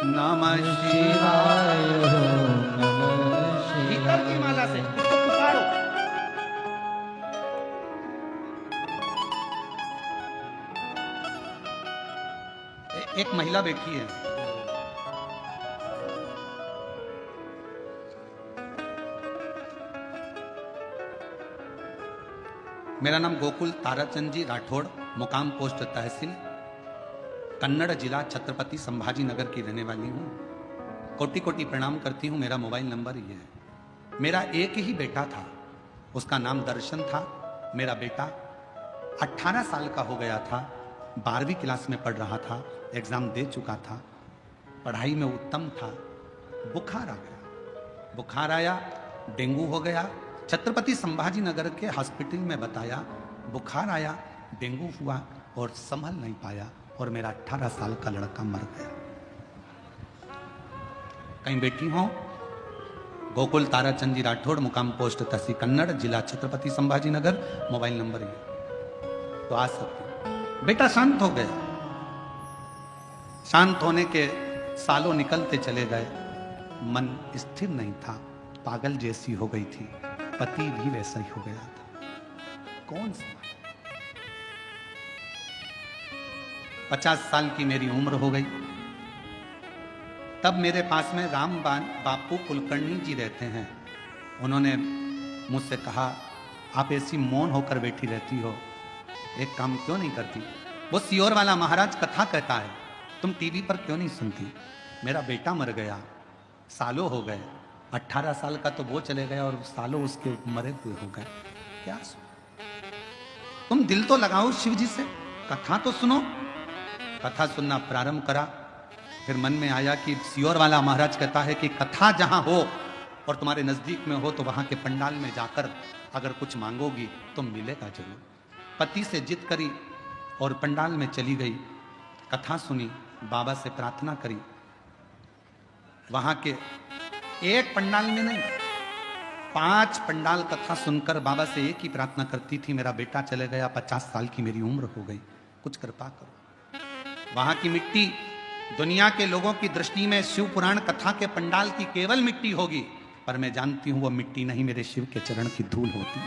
नमः शिवाय, शिवाय ओम नमः भीतर की माला से उसको पुकारो। एक महिला बैठी है, मेरा नाम गोकुल ताराचंद जी राठौड़, मुकाम पोस्ट तहसील, कन्नड़ जिला छत्रपति संभाजी नगर की रहने वाली हूँ। कोटि कोटि प्रणाम करती हूँ। मेरा मोबाइल नंबर ये है। मेरा एक ही बेटा था, उसका नाम दर्शन था। मेरा बेटा 18 साल का हो गया था, 12वीं क्लास में पढ़ रहा था, एग्जाम दे चुका था, पढ़ाई में उत्तम था। बुखार आ गया, बुखार आया, डेंगू हो गया। छत्रपति संभाजी नगर के हॉस्पिटल में बताया, बुखार आया, डेंगू हुआ और संभल नहीं पाया और मेरा 18 साल का लड़का मर गया। कहीं बेटी हो? गोकुल ताराचंद जी राठौड़, मुकाम पोस्ट तहसील कन्नड़, जिला छत्रपति संभाजी नगर, मोबाइल नंबर ये, तो आ सकते। बेटा शांत हो गया। शांत होने के सालों निकलते चले गए, मन स्थिर नहीं था, पागल जैसी हो गई थी, पति भी वैसा ही हो गया था। कौन सा? 50 साल की मेरी उम्र हो गई। तब मेरे पास में रामबान बापू कुलकर्णी जी रहते हैं। उन्होंने मुझसे कहा, आप ऐसी मौन होकर बैठी रहती हो, एक काम क्यों नहीं करती? वो सियोर वाला महाराज कथा कहता है, तुम टीवी पर क्यों नहीं सुनती? मेरा बेटा मर गया, सालों हो गए, 18 साल का तो वो चले गया और सालों उसके मरे हुए हो गए। क्या तुम दिल तो लगाओ शिव जी से, कथा तो सुनो। कथा सुनना प्रारंभ करा, फिर मन में आया कि सियोर वाला महाराज कहता है कि कथा जहां हो और तुम्हारे नजदीक में हो तो वहां के पंडाल में जाकर अगर कुछ मांगोगी तो मिलेगा जरूर। पति से जिद करी और पंडाल में चली गई, कथा सुनी, बाबा से प्रार्थना करी। वहां के एक पंडाल में नहीं, 5 पंडाल कथा सुनकर बाबा से एक ही प्रार्थना करती थी, मेरा बेटा चले गया, 50 साल की मेरी उम्र हो गई, कुछ कृपा करो। वहां की मिट्टी दुनिया के लोगों की दृष्टि में शिव पुराण कथा के पंडाल की केवल मिट्टी होगी, पर मैं जानती हूं वो मिट्टी नहीं, मेरे शिव के चरण की धूल होती है।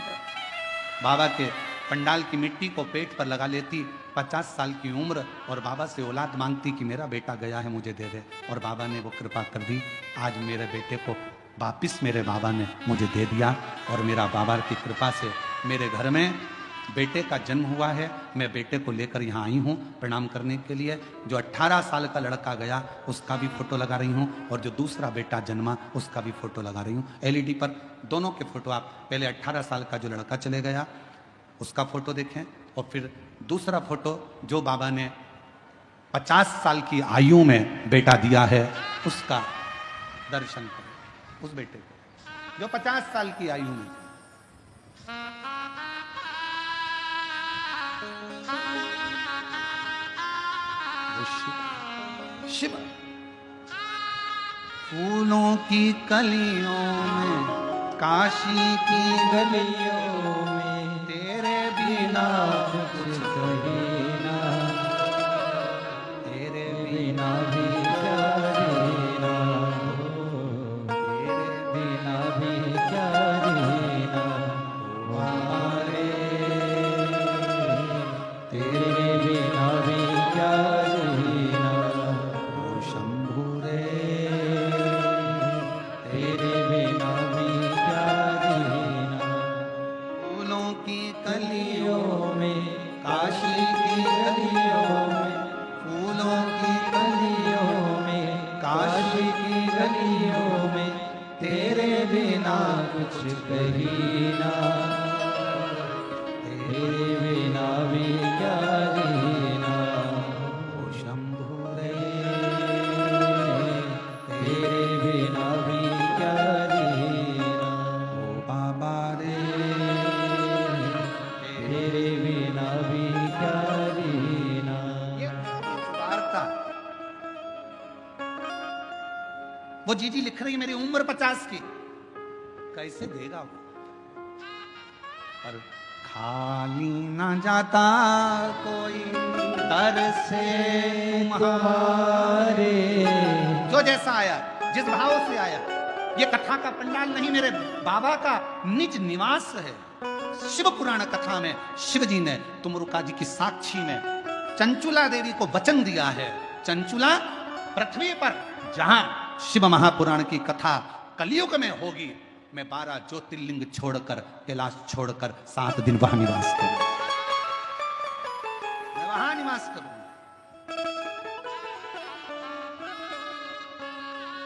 बाबा के पंडाल की मिट्टी को पेट पर लगा लेती, 50 साल की उम्र, और बाबा से औलाद मांगती कि मेरा बेटा गया है, मुझे दे दे। और बाबा ने वो कृपा कर दी। आज मेरे बेटे को वापिस मेरे बाबा ने मुझे दे दिया और मेरा बाबा की कृपा से मेरे घर में बेटे का जन्म हुआ है। मैं बेटे को लेकर यहाँ आई हूँ प्रणाम करने के लिए। जो 18 साल का लड़का गया उसका भी फोटो लगा रही हूँ और जो दूसरा बेटा जन्मा उसका भी फोटो लगा रही हूँ। एलईडी पर दोनों के फोटो, आप पहले 18 साल का जो लड़का चले गया उसका फोटो देखें और फिर दूसरा फोटो जो बाबा ने 50 साल की आयु में बेटा दिया है उसका दर्शन करें, उस बेटे को जो 50 साल की आयु में। शिव फूलों की कलियों में, काशी की गलियों में, तेरे बिना कुछ कहे ना, तेरे बिना भी क्या जीना हो, तेरे बिना भी क्या जीना हमारे, तेरे बिना भी क्या जीना ओ शंभु रे, तेरे बिना भी क्या जीना। फूलों की गलियों में, काशी की गलियों में, फूलों की गलियों में, काशी की गलियों में, तेरे बिना कुछ कही ना, तेरे बिना भी क्या जीना ओ शंभु रे, तेरे बिना भी क्या जीना ओ बाबा रे, तेरे बिना भी क्या जीना। ये वार्ता वो जीजी लिख रही, मेरी उम्र 50 की, कैसे देगा वो? पर खाली ना जाता कोई दर से तुम्हारे, जो जैसा आया, जिस भाव से आया। ये कथा का पंडाल नहीं, मेरे बाबा का निज निवास है। शिव पुराण कथा में शिव जी ने तुमरुका जी की साक्षी में चंचुला देवी को वचन दिया है। चंचुला पृथ्वी पर जहां शिव महापुराण की कथा कलयुग में होगी, मैं 12 ज्योतिर्लिंग छोड़कर, कैलाश छोड़कर 7 दिन वहां निवास करूं, मैं वहां निवास करूं।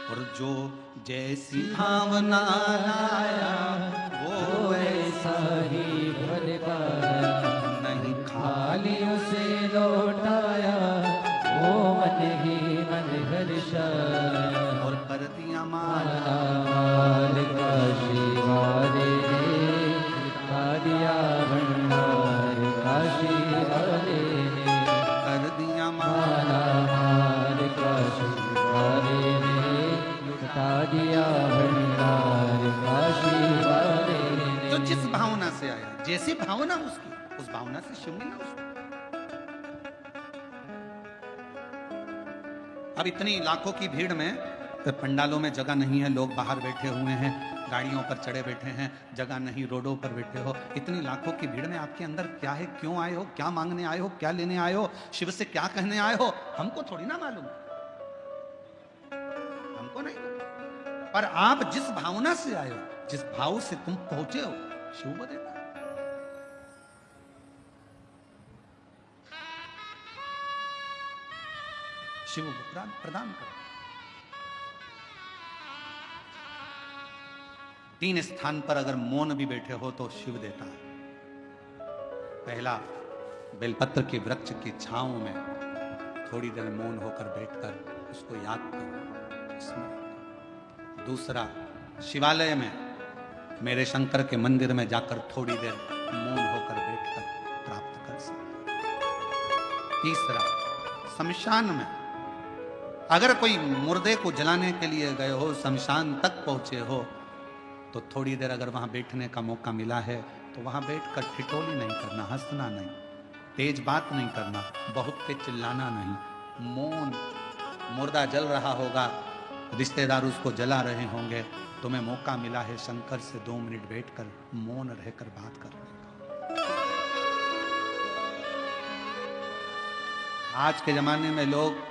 और जो जैसी भावना लाया वो ऐसा ही भर पाया, नहीं खाली उसे लौटाया, वो मन ही मन हर्षाया। और कर दिया माला माल का शिवारे ने, खा दिया भंडार काशी वाले ने। कर दिया माला माल का शिवारे ने, लुटा दिया भंडार काशी वाले ने। तो जिस भावना से आया, जैसी भावना उसकी, उस भावना से शिव मिला उसको। अब इतनी लाखों की भीड़ में पंडालों में जगह नहीं है, लोग बाहर बैठे हुए हैं, गाड़ियों पर चढ़े बैठे हैं, जगह नहीं, रोडों पर बैठे हो। इतनी लाखों की भीड़ में आपके अंदर क्या है, क्यों आए हो, क्या मांगने आए हो, क्या लेने आए हो, शिव से क्या कहने आए हो, हमको थोड़ी ना मालूम, हमको नहीं। पर आप जिस भावना से आए हो, जिस भाव से तुम पहुंचे हो, शिव वो देता है। शिव वो प्रदान कर। 3 स्थान पर अगर मौन भी बैठे हो तो शिव देता है। पहला, बेलपत्र के वृक्ष की छांव में थोड़ी देर मौन होकर बैठकर उसको याद करो, स्मरण करो। दूसरा, शिवालय में, मेरे शंकर के मंदिर में जाकर थोड़ी देर मौन होकर बैठकर प्राप्त कर सकते। तीसरा, शमशान में अगर कोई मुर्दे को जलाने के लिए गए हो, शमशान तक पहुंचे हो, तो थोड़ी देर अगर वहां बैठने का मौका मिला है तो वहां बैठकर ठिठोली नहीं करना, हंसना नहीं, तेज बात नहीं करना, बहुत तेज चिल्लाना नहीं, मौन। मुर्दा जल रहा होगा, रिश्तेदार उसको जला रहे होंगे, तुम्हें मौका मिला है शंकर से 2 मिनट बैठकर मौन रहकर बात करने का। आज के जमाने में लोग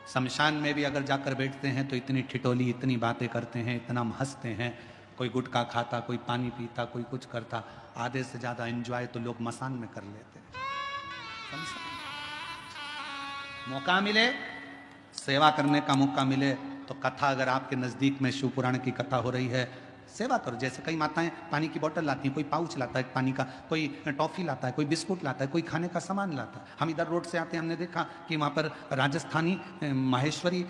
शमशान में भी अगर जाकर बैठते हैं तो इतनी ठिठोली, इतनी बातें करते हैं, इतना हंसते हैं, कोई गुटखा खाता, कोई पानी पीता, कोई कुछ करता। आधे से ज्यादा एंजॉय तो लोग मसान में कर लेते हैं। मौका मिले, सेवा करने का मौका मिले तो कथा, अगर आपके नजदीक में शिव पुराण की कथा हो रही है, सेवा करो। जैसे कई माताएं पानी की बोतल लाती हैं, कोई पाउच लाता है पानी का, कोई टॉफी लाता है, कोई बिस्कुट लाता है, कोई खाने का सामान लाता है। हम इधर रोड से आते हैं, हमने देखा कि वहाँ पर राजस्थानी माहेश्वरी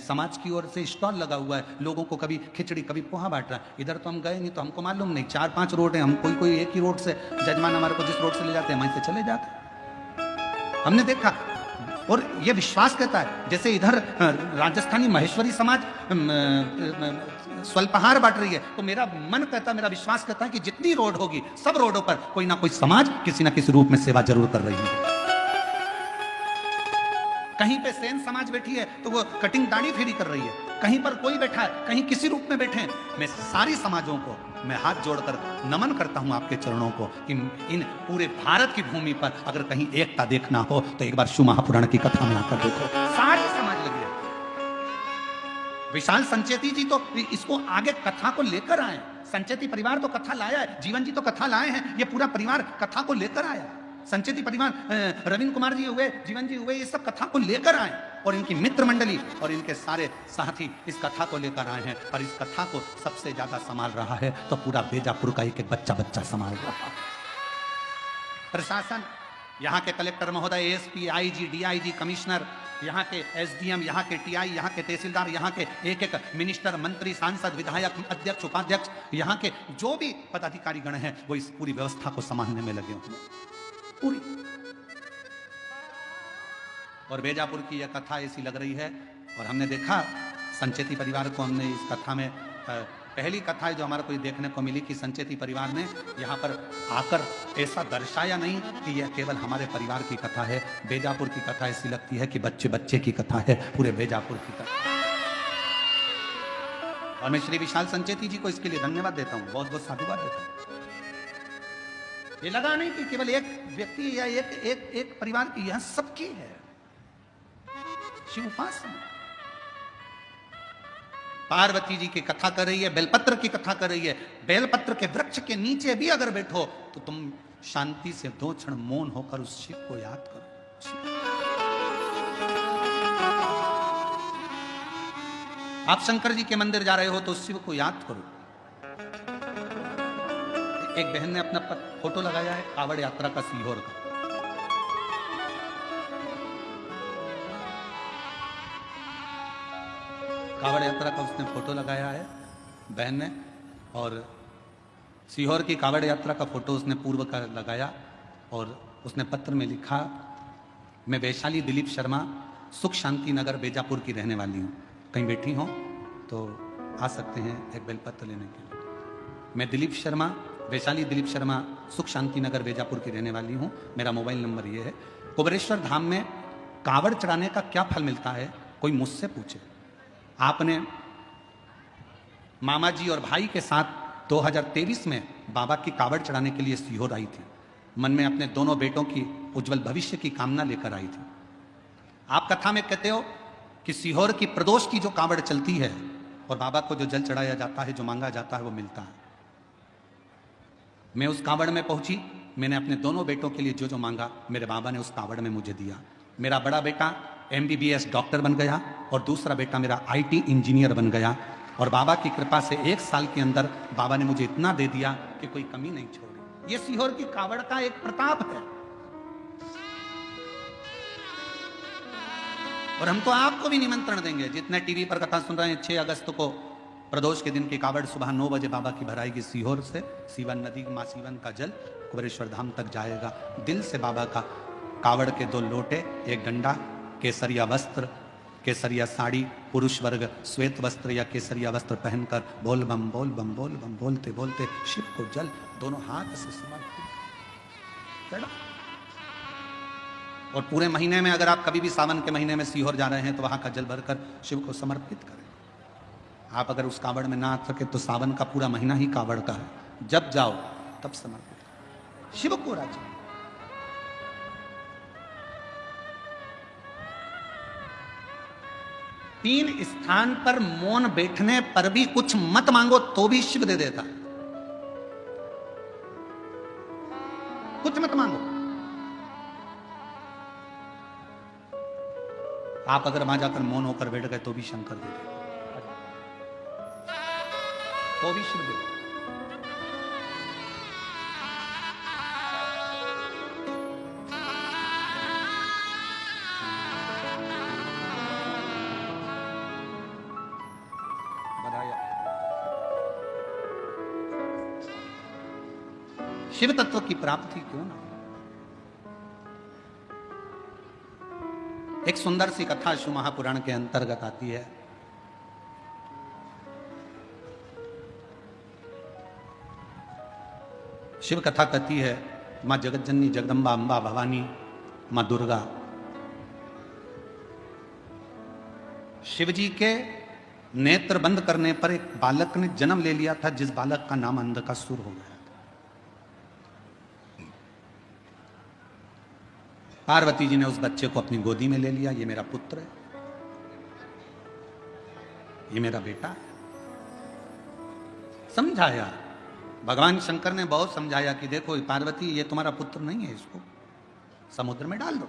समाज की ओर से स्टॉल लगा हुआ है, लोगों को कभी खिचड़ी कभी पोहा बांट रहा है। इधर तो हम गए नहीं तो हमको मालूम नहीं, 4-5 रोड है, हम कोई एक ही रोड से, जजमान हमारे को जिस रोड से ले जाते हैं वहीं से चले जाते हैं। हमने देखा और ये विश्वास कहता है, जैसे इधर राजस्थानी महेश्वरी समाज स्वल्पहार बांट रही है, तो मेरा मन कहता, मेरा विश्वास कहता है कि जितनी रोड होगी, सब रोडों पर कोई ना कोई समाज किसी ना किसी रूप में सेवा जरूर कर रही है। कहीं पे सेन समाज बैठी है तो वो कटिंग दाढ़ी फेरी कर रही है, कहीं पर कोई बैठा है, कहीं किसी रूप में बैठे हैं। मैं सारी समाजों को मैं हाथ जोड़कर नमन करता हूं आपके चरणों को कि इन पूरे भारत की भूमि पर अगर कहीं एकता देखना हो तो एक बार शिव महापुराण की कथा में आकर देखो, सारी समाज लगी है। विशाल संचेती जी तो इसको आगे कथा को लेकर आए, संचेती परिवार तो कथा लाया है, जीवन जी तो कथा लाए हैं, ये पूरा परिवार कथा को लेकर आया। संचेती परिवार, रविंद्र कुमार जी हुए, जीवन जी हुए, ये सब कथा को लेकर आए और इनकी मित्र मंडली और इनके सारे साथी इस कथा को लेकर आए हैं। और इस कथा को सबसे ज्यादा संभाल रहा है तो पूरा बेजापुर का एक बच्चा संभाल रहा है। प्रशासन, यहाँ के कलेक्टर महोदय, एसपी, आईजी, डीआईजी, कमिश्नर, यहाँ के एसडीएम, यहाँ के टीआई, यहाँ के तहसीलदार, यहाँ के एक मिनिस्टर, मंत्री, सांसद, विधायक, अध्यक्ष, उपाध्यक्ष, यहाँ के जो भी पदाधिकारी गण हैं वो इस पूरी व्यवस्था को संभालने में लगे हुए पूरी। और बेजापुर की यह कथा ऐसी लग रही है और हमने देखा संचेती परिवार को, हमने इस कथा में पहली कथा है जो हमारे को देखने को मिली कि संचेती परिवार ने यहाँ पर आकर ऐसा दर्शाया नहीं कि यह केवल हमारे परिवार की कथा है। बेजापुर की कथा ऐसी लगती है कि बच्चे बच्चे की कथा है, पूरे बेजापुर की कथा। और मैं श्री विशाल संचेती जी को इसके लिए धन्यवाद देता हूँ, बहुत बहुत साधुवाद देता हूँ। ये लगा नहीं कि केवल एक व्यक्ति या एक परिवार की, यह सबकी है शिव उपासना। पार्वती जी की कथा कर रही है, बेलपत्र की कथा कर रही है। बेलपत्र के वृक्ष के नीचे भी अगर बैठो तो तुम शांति से 2 क्षण मौन होकर उस शिव को याद करो। आप शंकर जी के मंदिर जा रहे हो तो उस शिव को याद करो। एक बहन ने अपना फोटो लगाया है कावड़ यात्रा का, सीहोर का। कावड़ यात्रा का उसने फोटो लगाया है बहन ने, और सीहोर की कावड़ यात्रा का फोटो उसने पूर्व का लगाया, और उसने पत्र में लिखा, मैं वैशाली दिलीप शर्मा, सुख शांति नगर बेजापुर की रहने वाली हूँ। कहीं बैठी हो तो आ सकते हैं एक बेलपत्र लेने के लिए। मैं दिलीप शर्मा, वैशाली दिलीप शर्मा, सुख शांति नगर बेजापुर की रहने वाली हूँ। मेरा मोबाइल नंबर ये है। कुबेरेश्वर धाम में कावड़ चढ़ाने का क्या फल मिलता है, कोई मुझसे पूछे। आपने मामा जी और भाई के साथ 2023 में बाबा की कावड़ चढ़ाने के लिए सीहोर आई थी। मन में अपने दोनों बेटों की उज्जवल भविष्य की कामना लेकर आई थी। आप कथा में कहते हो कि सीहोर की प्रदोष की जो कावड़ चलती है और बाबा को जो जल चढ़ाया जाता है, जो मांगा जाता है, वो मिलता है। मैं उस कावड़ में पहुंची, मैंने अपने दोनों बेटों के लिए जो जो मांगा मेरे बाबा ने उस कावड़ में मुझे दिया। मेरा बड़ा बेटा MBBS डॉक्टर बन गया और दूसरा बेटा मेरा IT इंजीनियर बन गया, और बाबा की कृपा से 1 साल के अंदर बाबा ने मुझे इतना दे दिया कि कोई कमी नहीं छोड़ी। ये सीहोर की कावड़ का एक प्रताप है। और हम तो आपको भी निमंत्रण देंगे, जितने टीवी पर कथा सुन रहे हैं, 6 अगस्त को प्रदोष के दिन की कावड़ सुबह 9 बजे बाबा की भराएगी सीहोर से। सीवन नदी, मां सीवन का जल कुबेरेश्वर धाम तक जाएगा। दिल से बाबा का कावड़ के 2 लोटे, 1 डंडा, केसरिया वस्त्र, केसरिया साड़ी, पुरुष वर्ग श्वेत वस्त्र या केसरिया वस्त्र पहनकर बोल बम बोल बम बोल बम बोलते बोलते शिव को जल दोनों हाथ से समर्पित करो। और पूरे महीने में अगर आप कभी भी सावन के महीने में सीहोर जा रहे हैं तो वहां का जल भरकर शिव को समर्पित करें। आप अगर उस कावड़ में ना आ सके तो सावन का पूरा महीना ही कावड़ का है, जब जाओ तब समर्पित करें शिव को। राजी 3 स्थान पर मौन बैठने पर भी कुछ मत मांगो तो भी शिव दे देता। कुछ मत मांगो। आप अगर वहां जाकर मौन होकर बैठ गए तो भी शंकर दे देते, तो भी शिव दे देते। शिव तत्व की प्राप्ति क्यों ना। एक सुंदर सी कथा शिव महापुराण के अंतर्गत आती है। शिव कथा कहती है, मां जगतजननी जगदम्बा अंबा भवानी मां दुर्गा शिव जी के नेत्र बंद करने पर एक बालक ने जन्म ले लिया था, जिस बालक का नाम अंधकासुर हो गया। पार्वती जी ने उस बच्चे को अपनी गोदी में ले लिया। ये मेरा पुत्र है, ये मेरा बेटा है। समझाया, भगवान शंकर ने बहुत समझाया कि देखो पार्वती, ये तुम्हारा पुत्र नहीं है, इसको समुद्र में डाल दो।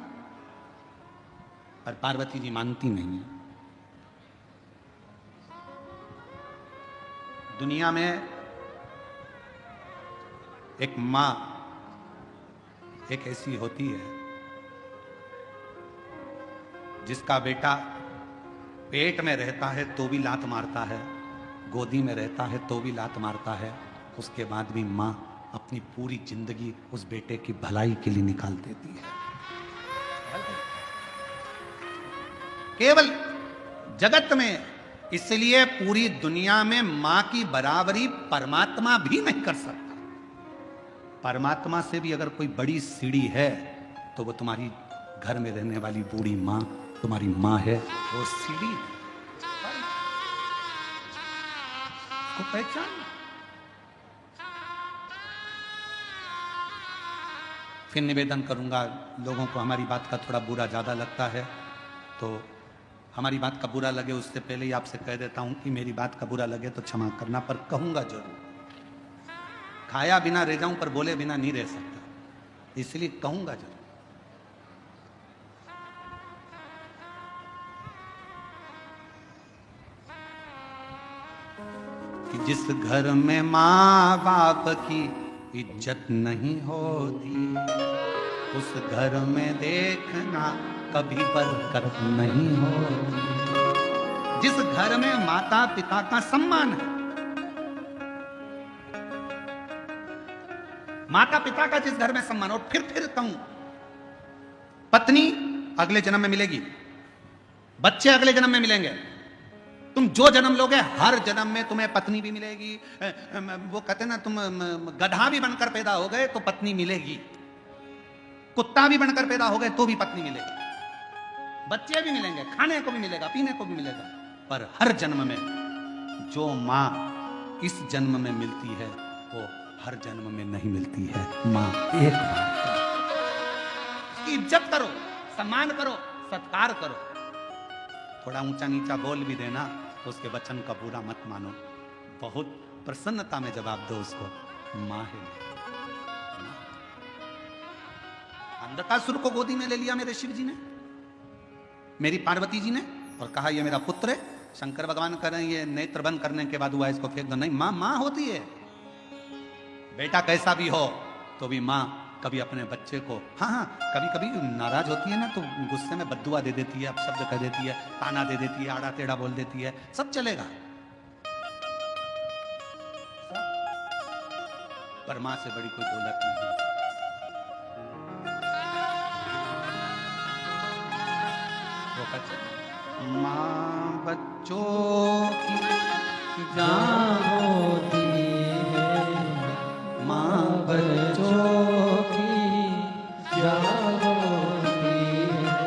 पर पार्वती जी मानती नहीं। दुनिया में एक मां एक ऐसी होती है जिसका बेटा पेट में रहता है तो भी लात मारता है, गोदी में रहता है तो भी लात मारता है, उसके बाद भी मां अपनी पूरी जिंदगी उस बेटे की भलाई के लिए निकाल देती है। केवल जगत में, इसलिए पूरी दुनिया में मां की बराबरी परमात्मा भी नहीं कर सकता। परमात्मा से भी अगर कोई बड़ी सीढ़ी है तो वो तुम्हारी घर में रहने वाली बूढ़ी मां तुम्हारी मां है। वो सीढ़ी को पहचान। फिर निवेदन करूंगा, लोगों को हमारी बात का थोड़ा बुरा ज्यादा लगता है तो हमारी बात का बुरा लगे उससे पहले ही आपसे कह देता हूं कि मेरी बात का बुरा लगे तो क्षमा करना, पर कहूंगा जरूर। खाया बिना रह जाऊं पर बोले बिना नहीं रह सकता, इसलिए कहूंगा जरूर। कि जिस घर में माँ बाप की इज्जत नहीं होती, उस घर में देखना कभी बरकत नहीं होती। जिस घर में माता पिता का सम्मान है, माता पिता का जिस घर में सम्मान, और फिर कहूं, पत्नी अगले जन्म में मिलेगी, बच्चे अगले जन्म में मिलेंगे। तुम जो जन्म लोगे हर जन्म में तुम्हें पत्नी भी मिलेगी। वो कहते ना, तुम गधा भी बनकर पैदा हो गए तो पत्नी मिलेगी, कुत्ता भी बनकर पैदा हो गए तो भी पत्नी मिलेगी, बच्चे भी मिलेंगे, खाने को भी मिलेगा, पीने को भी मिलेगा। पर हर जन्म में जो माँ इस जन्म में मिलती है वो हर जन्म में नहीं मिलती है। माँ एक बात, इज्जत करो, सम्मान करो, सत्कार करो। थोड़ा ऊंचा नीचा बोल भी देना तो उसके वचन का बुरा मत मानो, बहुत प्रसन्नता में जवाब दो उसको, माँ है। अंधकासुर को गोदी में ले लिया मेरे शिव जी ने, मेरी पार्वती जी ने, और कहा ये मेरा पुत्र है। शंकर भगवान कह रहे हैं ये नेत्र बंद करने के बाद हुआ, इसको फेंक दो। नहीं, माँ माँ होती है। बेटा कैसा भी हो तो भी माँ कभी अपने बच्चे को, हाँ कभी कभी नाराज होती है ना तो गुस्से में बद्दुआ दे देती है, अपशब्द कह देती है, ताना दे देती है, आड़ा टेढ़ा बोल देती है, सब चलेगा। पर माँ से बड़ी कोई दौलत नहीं। माँ बच्चों की जान होती है, माँ बच्चों की जान होती है।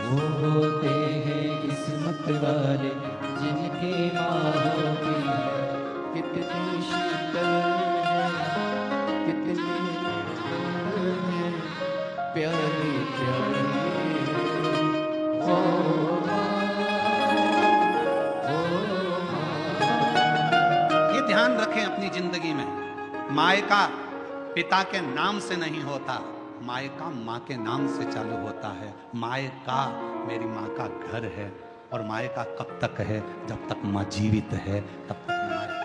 वो होते हैं किस्मत वाले जिनकी माँ होती है। कितनी शीतल है, कितनी है, प्यारी प्यारी ओ ध्यान रखें अपनी जिंदगी में, मायका पिता के नाम से नहीं होता, मायका माँ के नाम से चालू होता है। मायका मेरी माँ का घर है, और मायका कब तक है? जब तक माँ जीवित है तब तक मायका।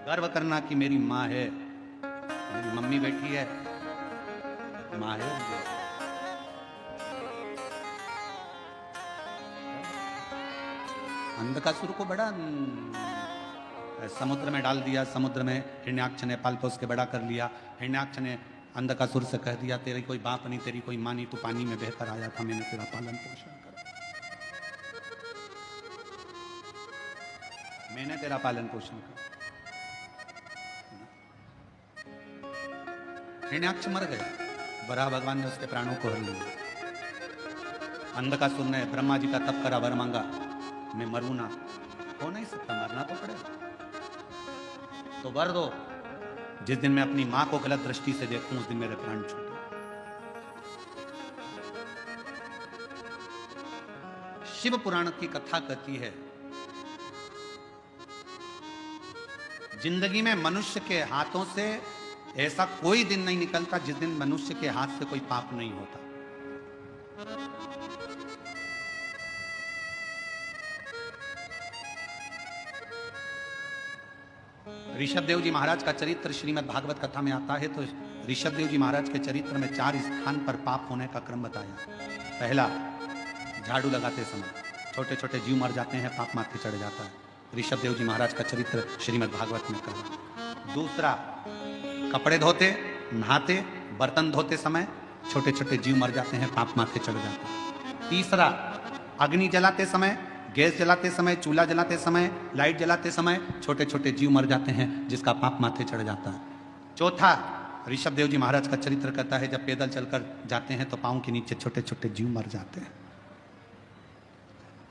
गर्व करना कि मेरी माँ है, मेरी मम्मी बैठी है, माँ है। अंधकासुर को बड़ा समुद्र में डाल दिया, समुद्र में हिरण्याक्ष ने पाल पोस के बड़ा कर लिया। हिरण्याक्ष ने अंधकासुर से कह दिया तेरी कोई बाप नहीं, तेरी कोई माँ नहीं, तू पानी में बहकर आया था, मैंने तेरा पालन पोषण करा, मैंने तेरा पालन पोषण करा। हिरण्याक्ष मर गया, वराह भगवान ने उसके प्राणों को हर लिया। अंधकासुर ने ब्रह्मा जी का तप करा, वर मांगा, मैं मरूं ना, हो नहीं सकता, मरना तो पड़ेगा, तो वर दो, जिस दिन मैं अपनी मां को गलत दृष्टि से देखूं उस दिन मेरे प्राण छूटे। शिव पुराण की कथा कहती है, जिंदगी में मनुष्य के हाथों से ऐसा कोई दिन नहीं निकलता जिस दिन मनुष्य के हाथ से कोई पाप नहीं होता। ऋषभ देव जी महाराज का चरित्र श्रीमद् भागवत कथा में आता है, तो ऋषभ देव जी महाराज के चरित्र में 4 स्थान पर पाप होने का क्रम बताया। पहला, झाड़ू लगाते समय छोटे छोटे जीव मर जाते हैं, पाप माथे चढ़ जाता है, ऋषभ देव जी महाराज का चरित्र श्रीमद् भागवत में कहा। दूसरा, कपड़े धोते, नहाते, बर्तन धोते समय छोटे छोटे जीव मर जाते हैं, पाप माथे चढ़ जाता है। तीसरा, अग्नि जलाते समय, गैस जलाते समय, चूल्हा जलाते समय, लाइट जलाते समय छोटे छोटे जीव मर जाते हैं, जिसका पाप माथे चढ़ जाता है। चौथा, ऋषभ देव जी महाराज का चरित्र कहता है, जब पैदल चलकर जाते हैं तो पांव के नीचे छोटे छोटे जीव मर जाते हैं।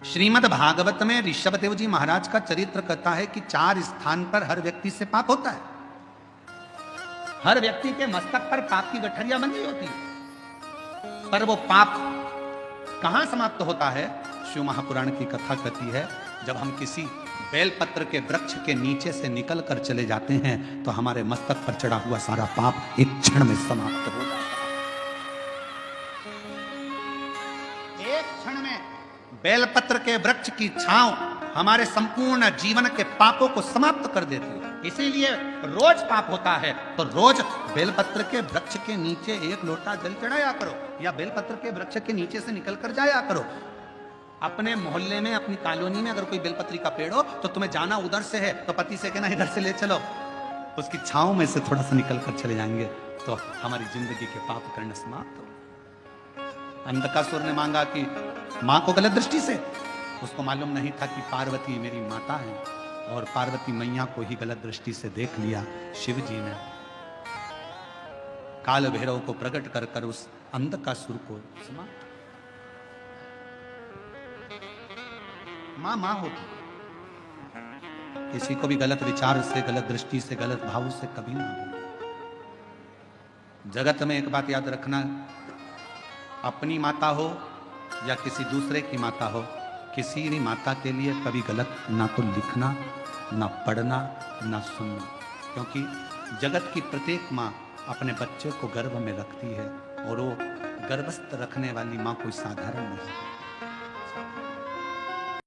श्रीमद् भागवत में ऋषभ देव जी महाराज का चरित्र कहता है कि 4 स्थान पर हर व्यक्ति से पाप होता है। हर व्यक्ति के मस्तक पर पाप की गठरिया बंधी होती है। पर वो पाप कहां समाप्त होता है? शिव महापुराण की कथा कहती है, जब हम किसी बेलपत्र के वृक्ष के नीचे से निकल कर चले जाते हैं तो हमारे मस्तक पर चढ़ा हुआ सारा पाप एक क्षण में समाप्त हो जाता है। एक क्षण में बेलपत्र के वृक्ष की छांव हमारे संपूर्ण जीवन के पापों को समाप्त कर देती है। इसीलिए रोज पाप होता है तो रोज बेलपत्र के वृक्ष के नीचे एक लोटा जल चढ़ाया करो, या बेलपत्र के वृक्ष के नीचे से निकल कर जाया करो। अपने मोहल्ले में, अपनी कॉलोनी में अगर कोई बेलपत्री का पेड़ हो तो तुम्हें जाना उधर से है तो पति से कहना इधर से ले चलो, उसकी छांव में से थोड़ा सा निकल कर चले जाएंगे तो हमारी जिंदगी के पाप करना समाप्त हो। अंधकासुर ने मांगा कि मां को गलत दृष्टि से, उसको मालूम नहीं था कि पार्वती मेरी माता है, और पार्वती मैया को ही गलत दृष्टि से देख लिया। शिव जी ने काल भैरव को प्रकट कर कर उस अंधकासुर को समाप्त। मां होती, किसी को भी गलत विचार से, गलत दृष्टि से, गलत भाव से कभी ना बोले। जगत में एक बात याद रखना, अपनी माता हो या किसी दूसरे की माता हो, किसी भी माता के लिए कभी गलत ना तो लिखना, ना पढ़ना, ना सुनना, क्योंकि जगत की प्रत्येक माँ अपने बच्चे को गर्भ में रखती है और वो गर्भस्थ रखने वाली माँ कोई साधारण नहीं है।